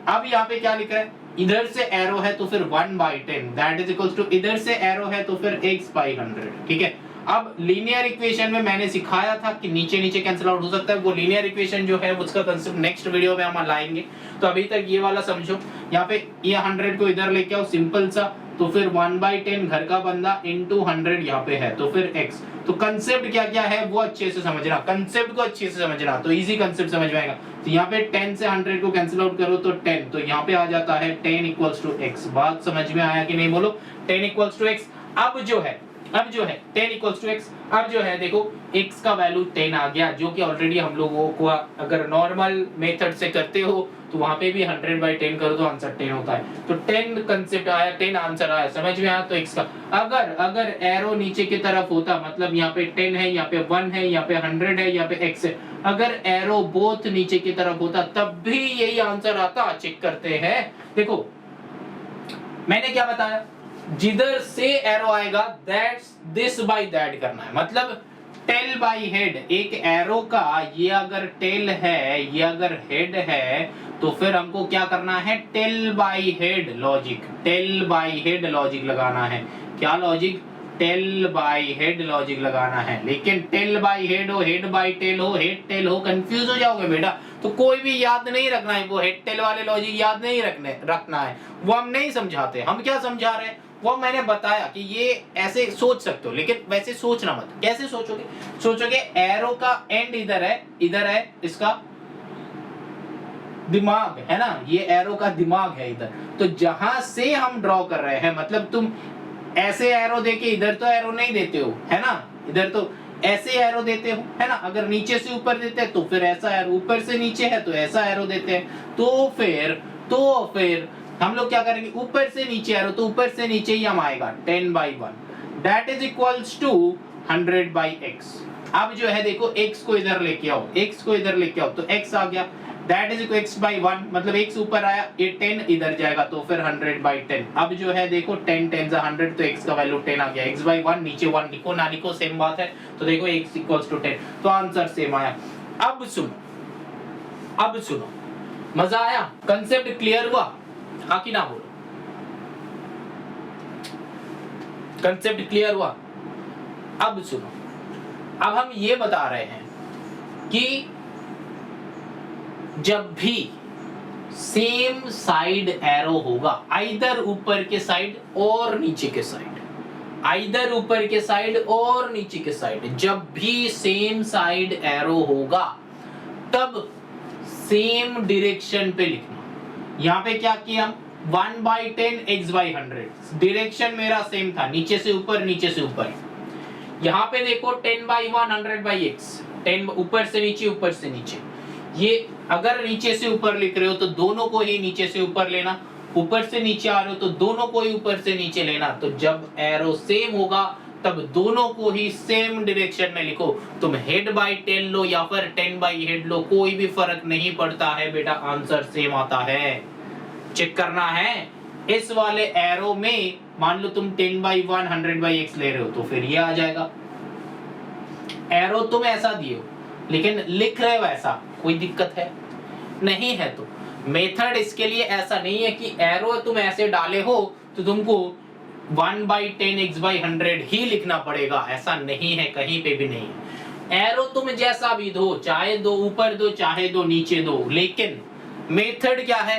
अब यहाँ पे क्या लिखा है, इधर से एरो है तो फिर 1/10, दैट इज इक्वल्स टू, इधर से एरो है तो फिर x/100। ठीक है, अब लीनियर इक्वेशन में मैंने सिखाया था कि नीचे नीचे कैंसिल आउट हो सकता है, वो लीनियर इक्वेशन जो है उसका कांसेप्ट नेक्स्ट वीडियो में हम लाएंगे। तो अभी तक ये वाला समझो, यहाँ पे ये 100 को इधर लेके आओ सिंपल सा, तो फिर 1/10 घर का बंदा इनटू 100 यहाँ पे है तो फिर x। तो कंसेप्ट क्या क्या है वो अच्छे से समझना, कंसेप्ट को अच्छे से समझना, तो इजी कंसेप्ट समझ में आएगा। तो यहाँ पे 10 से 100 को कैंसिल आउट करो तो 10, तो यहाँ पे आ जाता है 10 इक्वल्स टू x। बात समझ में आया कि नहीं बोलो, 10 इक्वल्स टू x। अब जो है अब जो है 10 इक्वल्स टू x, अब जो है देखो x का वैल्यू 10 आ गया, जो कि ऑलरेडी हम लोगों को अगर नॉर्मल मेथड से करते हो तो वहां पे भी 100/10 करो तो आंसर 10 होता है। तो 10 कंसेप्ट आया, 10 आंसर आया, समझ में आया। तो x का अगर एरो नीचे की तरफ होता, मतलब यहाँ पे 10 है, यहाँ पे 1 है, यहाँ पे 100 है, यहाँ पे x है, अगर एरो बोथ नीचे की तरफ होता तब भी यही आंसर आता। चेक करते हैं, देखो मैंने क्या बताया, जिधर से एरो आएगा दैट्स दिस बाय दैट करना है, मतलब टेल बाय हेड। एक एरो का ये अगर टेल है, ये अगर हेड है, तो फिर हमको क्या करना है, tail by head logic, tail by head logic लगाना है। क्या logic, tail by head logic लगाना है। लेकिन टेल बाय हेड हो, हेड बाय टेल हो, हेड टेल हो, कंफ्यूज हो जाओगे बेटा। तो कोई भी याद नहीं रखना है, वो हेड टेल वाले लॉजिक याद नहीं रखना है, वो हम नहीं समझाते। हम क्या समझा रहे हैं, वो मैंने बताया कि ये ऐसे सोच सकते हो, लेकिन वैसे सोचना मत। कैसे सोचोगे, सोचोगे एरो का एंड इधर है इसका दिमाग है ना, ये एरो का दिमाग है इधर। तो जहां से हम ड्रॉ कर रहे हैं, मतलब तुम ऐसे एरो देके इधर तो एरो नहीं देते हो, है ना, इधर तो ऐसे एरो देते हो, है ना। अगर नीचे से ऊपर देते हैं तो फिर ऐसा एरो, ऊपर से नीचे है तो ऐसा एरो देते हैं। तो फिर हम लोग क्या करेंगे, ऊपर से नीचे एरो, तो ऊपर से नीचे ही हम आएगा 10/1 that is equals to 100/x। अब जो है देखो x को इधर लेके आओ, x को इधर लेके आओ, तो x आ गया, दैट इज इक्वल x/1, मतलब x ऊपर आया, ये 10 इधर जाएगा, तो फिर 100/10। अब जो है देखो 10 10 100, तो x का वैल्यू 10 आ गया। x/1 नीचे 1 लिखो ना लिखो सेम बात है। तो देखो x इक्वल्स टू 10, तो आंसर सेम आया। अब सुनो, मजा आया, कंसेप्ट क्लियर हुआ, हाँ कि ना बोलो, कंसेप्ट क्लियर हुआ। अब सुनो, अब हम ये बता रहे हैं कि जब भी सेम साइड एरो होगा, आइदर ऊपर के साइड और नीचे के साइड, आइदर ऊपर के साइड और नीचे के साइड, जब भी सेम साइड एरो होगा तब सेम डायरेक्शन पे लिखना। यहाँ पे क्या किया, 1/10 x/100, डायरेक्शन मेरा सेम था, नीचे से ऊपर नीचे से ऊपर। यहाँ पे देखो 10/1 100/x, 10 ऊपर से नीचे ऊपर से नीचे। ये अगर नीचे से ऊपर लिख रहे हो तो दोनों को ही नीचे से ऊपर लेना, ऊपर से नीचे आ रहे हो तो दोनों को ही ऊपर से नीचे लेना। तो जब एरो सेम होगा तब दोनों को ही सेम डायरेक्शन में लिखो। तुम हेड बाय टेल लो या फिर 10/हेड लो, कोई भी फर्क नहीं पड़ता है बेटा, आंसर सेम आता है। चेक करना है, इस वाले एरो में मान लो तुम 10/1 100/x ले रहे हो तो फिर ये आ जाएगा। एरो तुम ऐसा दिए हो लेकिन लिख रहे हो ऐसा, कोई दिक्कत है नहीं है। तो मेथड इसके लिए ऐसा नहीं है कि एरो तुम ऐसे डाले हो तो तुमको 1/10 x/100 ही लिखना पड़ेगा, ऐसा नहीं है, कहीं पे भी नहीं है। एरो तुम जैसा भी दो, चाहे दो ऊपर दो चाहे दो नीचे दो, लेकिन मेथड क्या है,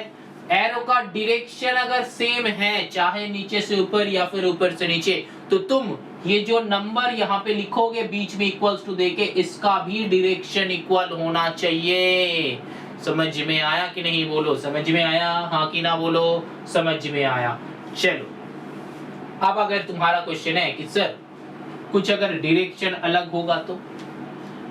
एरो का डायरेक्शन अगर सेम है, चाहे नीचे से ऊपर या फिर ऊपर से नीचे, तो तुम ये जो नंबर यहाँ पे लिखोगे बीच में इक्वल्स टू देके, इसका भी डायरेक्शन इक्वल होना चाहिए। समझ में आया कि नहीं, बोलो समझ में आया, हाँ कि ना बोलो, समझ में आया। चलो अब अगर तुम्हारा क्वेश्चन है कि सर कुछ अगर डायरेक्शन अलग होगा तो,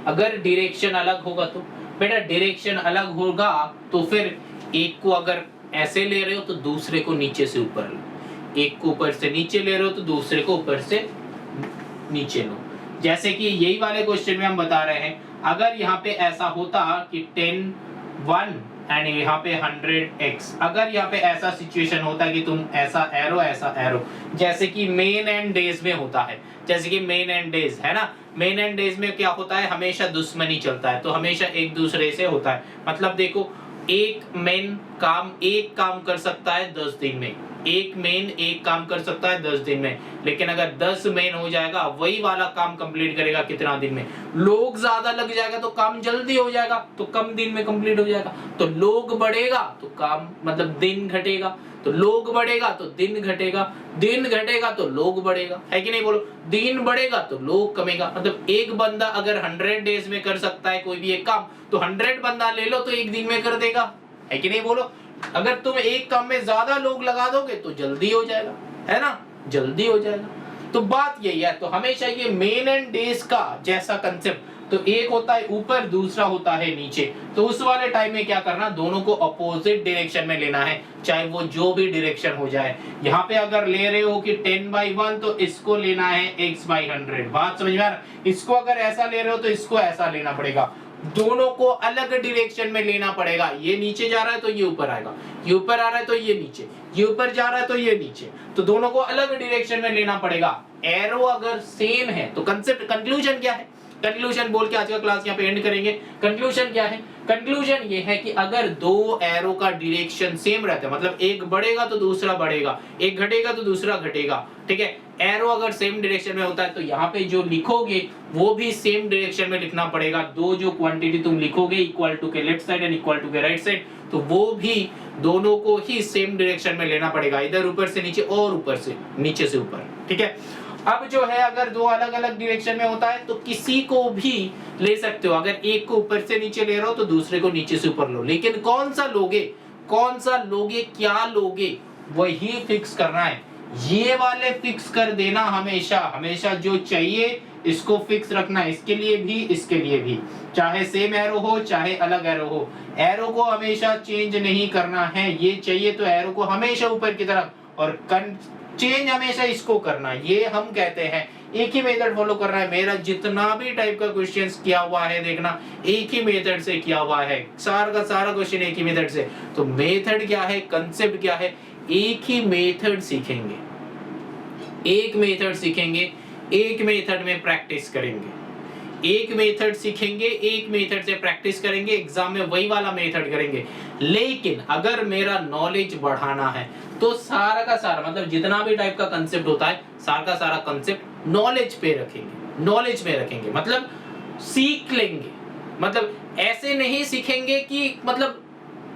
अगर डायरेक्शन अलग होगा तो बेटा डायरेक्शन अलग होगा तो फिर एक को अगर ऐसे ले रहे हो तो दूसरे को नीचे से ऊपर लो, एक को ऊपर से नीचे ले रहे हो तो दूसरे को ऊपर से नीचे लो। जैसे कि यही वाले क्वेश्चन में हम बता रहे हैं, अगर यहाँ पे ऐसा होता कि 10 1 एंड यहाँ पे 100x, अगर यहाँ पे ऐसा सिचुएशन होता कि तुम ऐसा एरो, जैसे कि मेन एंड डेज में होता है, जैसे कि मेन एंड डेज है ना, मेन एंड डेज में क्या होता है, हमेशा दुश्मनी चलता है, तो हमेशा एक दूसरे से होता है। मतलब देखो एक मेन एक काम कर सकता है 10 दिन में, एक मेन एक काम कर सकता है 10 दिन में, लेकिन अगर 10 मेन हो जाएगा वही वाला काम कंप्लीट करेगा कितना दिन में, लोग ज्यादा लग जाएगा तो काम जल्दी हो जाएगा, तो कम दिन में कंप्लीट हो जाएगा। तो लोग बढ़ेगा तो काम मतलब दिन घटेगा, तो लोग बढ़ेगा तो दिन घटेगा, दिन घटेगा तो लोग बढ़ेगा, है कि नहीं बोलो, दिन बढ़ेगा तो लोग कमेगा। मतलब एक बंदा अगर 100 डेज में कर सकता है कोई भी एक काम, तो 100 बंदा ले लो तो एक दिन में कर देगा, है कि नहीं बोलो। अगर तुम एक काम में ज्यादा लोग लगा दोगे तो जल्दी हो जाएगा, है ना, जल्दी हो जाएगा। तो बात यही है, तो हमेशा ये मेन एंड डेज का जैसा कंसेप्ट, तो एक होता है ऊपर, दूसरा होता है नीचे, तो उस वाले टाइम में क्या करना, दोनों को अपोजिट डायरेक्शन में लेना है, चाहे वो जो भी डायरेक्शन हो जाए। यहाँ पे अगर ले रहे हो कि 10/1 तो इसको लेना है x/100, बात समझ में आ रहा है? इसको अगर ऐसा ले रहे हो तो इसको ऐसा लेना पड़ेगा, दोनों को अलग डायरेक्शन में लेना पड़ेगा। ये नीचे जा रहा है तो ये ऊपर आएगा, ये ऊपर आ रहा है तो ये नीचे, ये ऊपर जा रहा है तो ये नीचे, तो दोनों को अलग डायरेक्शन में लेना पड़ेगा। एरो अगर सेम है तो कंसेप्ट, कंक्लूजन क्या है, कंक्लूजन बोल के आज का क्लास यहाँ पे एंड करेंगे। कंक्लूजन क्या है, कंक्लूजन ये है कि अगर दो एरो का डायरेक्शन सेम रहता है, मतलब एक बढ़ेगा तो दूसरा बढ़ेगा, एक घटेगा तो दूसरा घटेगा, ठीक है, एरो अगर सेम डायरेक्शन में होता है तो यहाँ पे जो लिखोगे वो भी सेम डायरेक्शन में लिखना पड़ेगा। दो जो क्वांटिटी तुम लिखोगे इक्वल टू के left side and equal to के राइट साइड, तो वो भी दोनों को ही सेम डायरेक्शन में लेना पड़ेगा, इधर ऊपर से नीचे और ऊपर से नीचे से ऊपर, ठीक है। अब जो है अगर दो अलग अलग डायरेक्शन में होता है तो किसी को भी ले सकते हो, अगर एक को ऊपर से नीचे ले रहे हो तो दूसरे को नीचे से ऊपर लो, लेकिन कौन सा लोगे, कौन सा लोगे, क्या लोगे, वही फिक्स करना है। ये वाले फिक्स कर देना हमेशा, हमेशा जो चाहिए इसको फिक्स रखना है, इसके लिए भी इसके लिए भी, चाहे सेम एरो हो चाहे अलग एरो हो, एरो को हमेशा चेंज नहीं करना है। ये चाहिए तो एरो को हमेशा ऊपर की तरफ, और चेंज हमेशा इसको करना, ये हम कहते हैं एक ही मेथड फॉलो कर रहा है। मेरा जितना भी टाइप का क्वेश्चंस किया हुआ है देखना, एक ही मेथड से किया हुआ है, सारा का सारा क्वेश्चन एक ही मेथड से। तो मेथड क्या है, कंसेप्ट क्या है, एक ही मेथड सीखेंगे, एक मेथड सीखेंगे, एक मेथड में प्रैक्टिस करेंगे, एक मेथड सीखेंगे, एक मेथड से प्रैक्टिस करेंगे, एग्जाम में वही वाला मेथड करेंगे। लेकिन अगर मेरा नॉलेज बढ़ाना है तो सारा का सारा, मतलब जितना भी टाइप का कंसेप्ट होता है सारा का सारा कंसेप्ट नॉलेज पे रखेंगे, नॉलेज में रखेंगे, मतलब सीख लेंगे, मतलब ऐसे नहीं सीखेंगे कि मतलब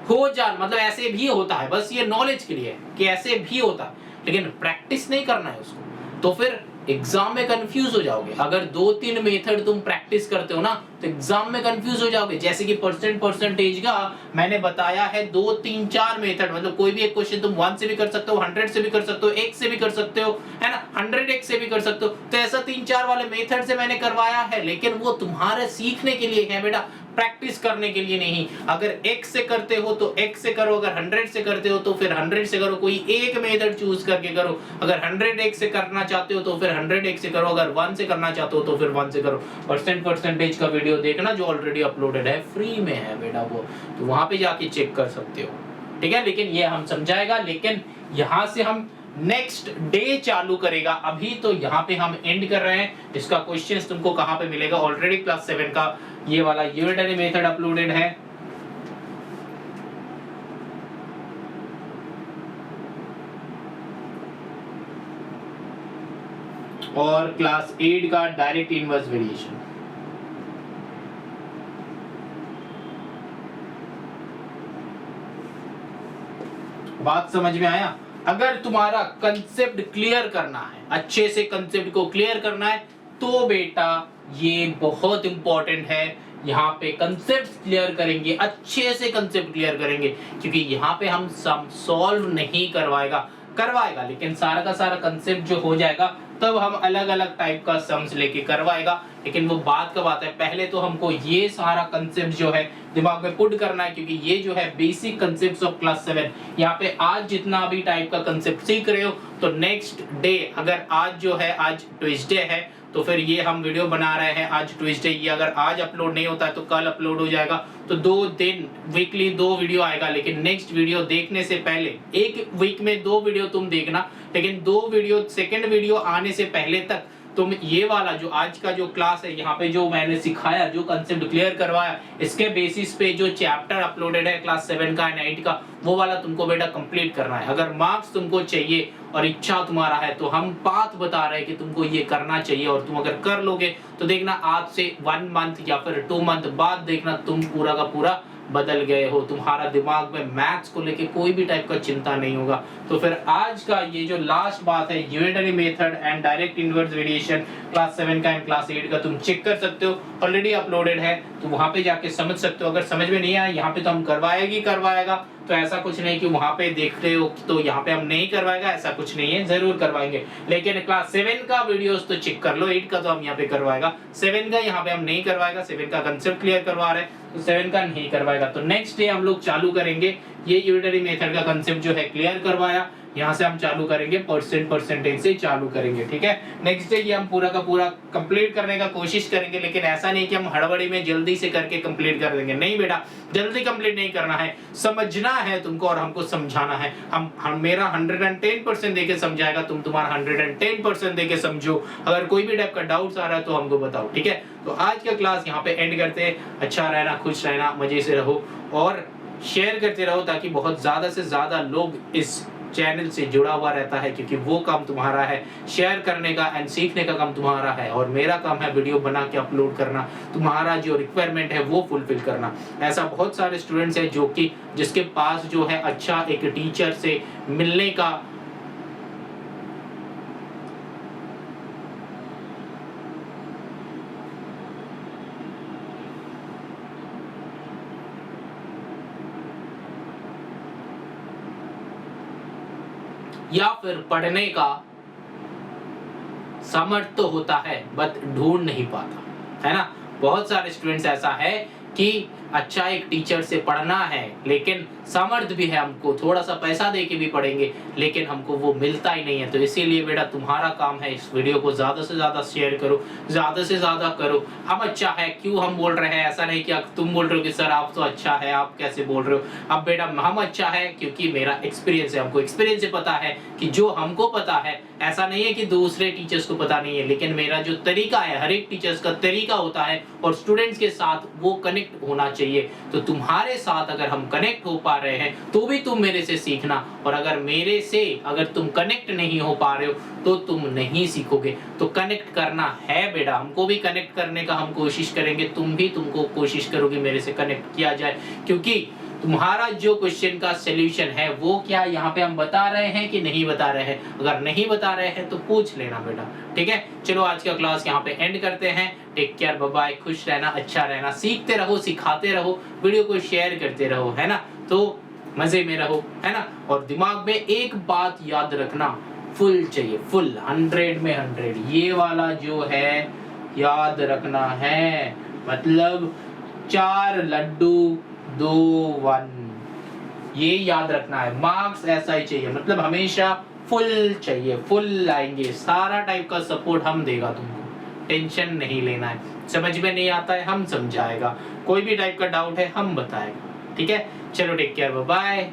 हो जान, मतलब ऐसे भी होता है, बस ये नॉलेज के लिए है कि ऐसे भी होता है, लेकिन प्रैक्टिस नहीं करना है उसको, तो फिर एग्जाम में कंफ्यूज हो जाओगे। अगर 2-3 मेथड तुम प्रैक्टिस करते हो ना तो एग्जाम में कंफ्यूज हो जाओगे। जैसे कि परसेंटेज का मैंने बताया है 2-3-4 मेथड, मतलब कोई भी एक क्वेश्चन तुम 1 से भी कर सकते हो, 100 से भी कर सकते हो, 1 से भी कर सकते हो, है ना, 100x से भी कर सकते हो। तो ऐसा 3-4 वाले मेथड से मैंने करवाया है, लेकिन वो तुम्हारे सीखने के लिए है बेटा, प्रैक्टिस करने के लिए नहीं। अगर x से करते हो तो x से करो, अगर 100 से करते हो तो फिर 100 से करो, कोई एक मेथड चूज करके करो। अगर 100x से करना चाहते हो तो फिर 100x से करो, अगर 1 से करना चाहते हो तो फिर 1 से करो। परसेंटेज का वीडियो देखना जो ऑलरेडी अपलोडेड है, फ्री में है बेटा वो, तो वहां पे जाके चेक कर सकते हो, ठीक है। लेकिन ये हम समझाएगा, लेकिन यहाँ से हम नेक्स्ट डे चालू करेगा। अभी तो यहाँ पे हम एंड कर रहे हैं। इसका क्वेश्चंस तुमको कहाँ पे मिलेगा, ऑलरेडी क्लास 7 का ये वाला यूनिटरी मेथड अपलोडेड है, और क्लास 8 का डायरेक्ट इनवर्स वेरिएशन। बात समझ में आया? अगर तुम्हारा कंसेप्ट क्लियर करना है, अच्छे से कंसेप्ट को क्लियर करना है, तो बेटा ये बहुत इंपॉर्टेंट है। यहाँ पे कंसेप्ट क्लियर करेंगे, अच्छे से कंसेप्ट क्लियर करेंगे, क्योंकि यहाँ पे हम सम सॉल्व नहीं करवाएगा, लेकिन सारा का सारा कंसेप्ट जो हो जाएगा तब हम अलग अलग टाइप का सम्स लेके करवाएगा। लेकिन वो बात का बात है, पहले तो हमको ये सारा कंसेप्ट जो है दिमाग में पुट करना है, क्योंकि ये जो है बेसिक कंसेप्ट्स ऑफ क्लास 7। यहाँ पे आज जितना भी टाइप का कंसेप्ट सीख रहे हो, तो नेक्स्ट डे, अगर आज जो है, आज ट्यूसडे है, तो फिर ये हम वीडियो बना रहे हैं आज ट्यूसडे, ये अगर आज अपलोड नहीं होता है तो कल अपलोड हो जाएगा। तो 2 दिन वीकली 2 वीडियो आएगा, लेकिन नेक्स्ट वीडियो देखने से पहले, एक वीक में 2 वीडियो तुम देखना, लेकिन 2 वीडियो, सेकंड वीडियो आने से पहले तक तुम ये वाला जो आज का जो क्लास है, यहाँ पे जो मैंने सिखाया, जो कंसेप्ट क्लियर करवाया, इसके बेसिस पे जो चैप्टर अपलोडेड है क्लास 7 का एंड 8 का, वो वाला तुमको बेटा कंप्लीट करना है। अगर मार्क्स तुमको चाहिए और इच्छा तुम्हारा है, तो हम बात बता रहे हैं कि तुमको ये करना चाहिए, और तुम अगर कर लोगे तो देखना आज से 1 मंथ या फिर 2 मंथ बाद देखना तुम पूरा का पूरा बदल गए हो, तुम्हारा दिमाग में मैथ्स को लेके कोई भी टाइप का चिंता नहीं होगा, तो फिर आज का ये जो लास्ट बात है, unitary method and direct inverse variation class 7 का एंड क्लास 8 का तुम चेक कर सकते हो, ऑलरेडी अपलोडेड है, तो वहां पे जाके समझ सकते हो। अगर समझ में नहीं आया यहाँ पे तो हम करवाएगा, तो ऐसा कुछ नहीं कि वहां पे देखते हो तो यहाँ पे हम नहीं करवाएगा, ऐसा कुछ नहीं है, जरूर करवाएंगे। लेकिन क्लास 7 का वीडियोस तो चेक कर लो, 8 का तो हम यहाँ पे करवाएगा, 7 का यहाँ पे हम नहीं करवाएगा, 7 का कंसेप्ट क्लियर करवा रहे हैं तो 7 का नहीं करवाएगा। तो नेक्स्ट डे हम लोग चालू करेंगे, ये यूनिटरी मेथड का कंसेप्ट जो है क्लियर करवाया, यहाँ से हम चालू करेंगे परसेंटेज से चालू करेंगे, ठीक है। नेक्स्ट डे ये हम पूरा का पूरा कंप्लीट करने का कोशिश करेंगे, लेकिन ऐसा नहीं कि हम हड़बड़ी में जल्दी से करके कंप्लीट कर देंगे, नहीं बेटा, जल्दी कंप्लीट नहीं करना है, समझना है तुमको और हमको समझाना है। हम मेरा 110% देके समझाएगा, तुम तुम्हारा 110% देके समझो। अगर कोई भी टाइप का डाउट्स आ रहा है तो हमको बताओ, ठीक है। तो आज का क्लास यहाँ पे एंड करते हैं। अच्छा रहना, खुश रहना, मजे से रहो और शेयर करते रहो, ताकि बहुत ज्यादा से ज्यादा लोग इस चैनल से जुड़ा हुआ रहता है, क्योंकि वो काम तुम्हारा है, शेयर करने का एंड सीखने का काम तुम्हारा है, और मेरा काम है वीडियो बना के अपलोड करना, तुम्हारा जो रिक्वायरमेंट है वो फुलफिल करना। ऐसा बहुत सारे स्टूडेंट्स हैं जो कि जिसके पास जो है अच्छा एक टीचर से मिलने का या फिर पढ़ने का समर्थ तो होता है, बट ढूंढ नहीं पाता, है ना। बहुत सारे स्टूडेंट्स ऐसा है कि अच्छा एक टीचर से पढ़ना है, लेकिन सामर्थ्य भी है, हमको थोड़ा सा पैसा दे के भी पढ़ेंगे, लेकिन हमको वो मिलता ही नहीं है। तो इसीलिए बेटा तुम्हारा काम है, इस वीडियो को ज्यादा से ज्यादा शेयर करो, ज्यादा से ज्यादा करो। हम अच्छा है क्यों हम बोल रहे हैं, ऐसा नहीं कि तुम बोल रहे हो कि सर आप तो अच्छा है, आप कैसे बोल रहे हो। अब बेटा हम अच्छा है क्योंकि मेरा एक्सपीरियंस है, हमको एक्सपीरियंस से पता है कि जो हमको पता है, ऐसा नहीं है कि दूसरे टीचर्स को पता नहीं है, लेकिन मेरा जो तरीका है, हर एक टीचर्स का तरीका होता है और स्टूडेंट्स के साथ वो कनेक्ट होना चाहिए। तो तुम्हारे साथ अगर हम कनेक्ट हो पा रहे हैं तो भी तुम मेरे से सीखना, और अगर मेरे से अगर तुम कनेक्ट नहीं हो पा रहे हो तो तुम नहीं सीखोगे। तो कनेक्ट करना है बेटा, हमको भी कनेक्ट करने का हम कोशिश करेंगे, तुम भी तुमको कोशिश करोगे मेरे से कनेक्ट किया जाए, क्योंकि तुम्हारा जो क्वेश्चन का सॉल्यूशन है वो क्या यहाँ पे हम बता रहे हैं कि नहीं बता रहे हैं। अगर नहीं बता रहे हैं तो पूछ लेना बेटा, ठीक है। चलो आज का क्लास यहाँ पे एंड करते हैं। टेक केयर, बाय बाय, खुश रहना, अच्छा रहना, सीखते रहो, सिखाते रहो, वीडियो को शेयर करते रहो, है ना। तो मजे में रहो, है ना। और दिमाग में एक बात याद रखना, फुल चाहिए, फुल 100 में 100, ये वाला जो है याद रखना है, मतलब 4 लड्डू 2 1, ये याद रखना है। मार्क्स ऐसा ही चाहिए, मतलब हमेशा फुल चाहिए, फुल आएंगे, सारा टाइप का सपोर्ट हम देगा तुमको, टेंशन नहीं लेना है। समझ में नहीं आता है हम समझाएगा, कोई भी टाइप का डाउट है हम बताएगा, ठीक है। चलो टेक केयर, बाय बाय।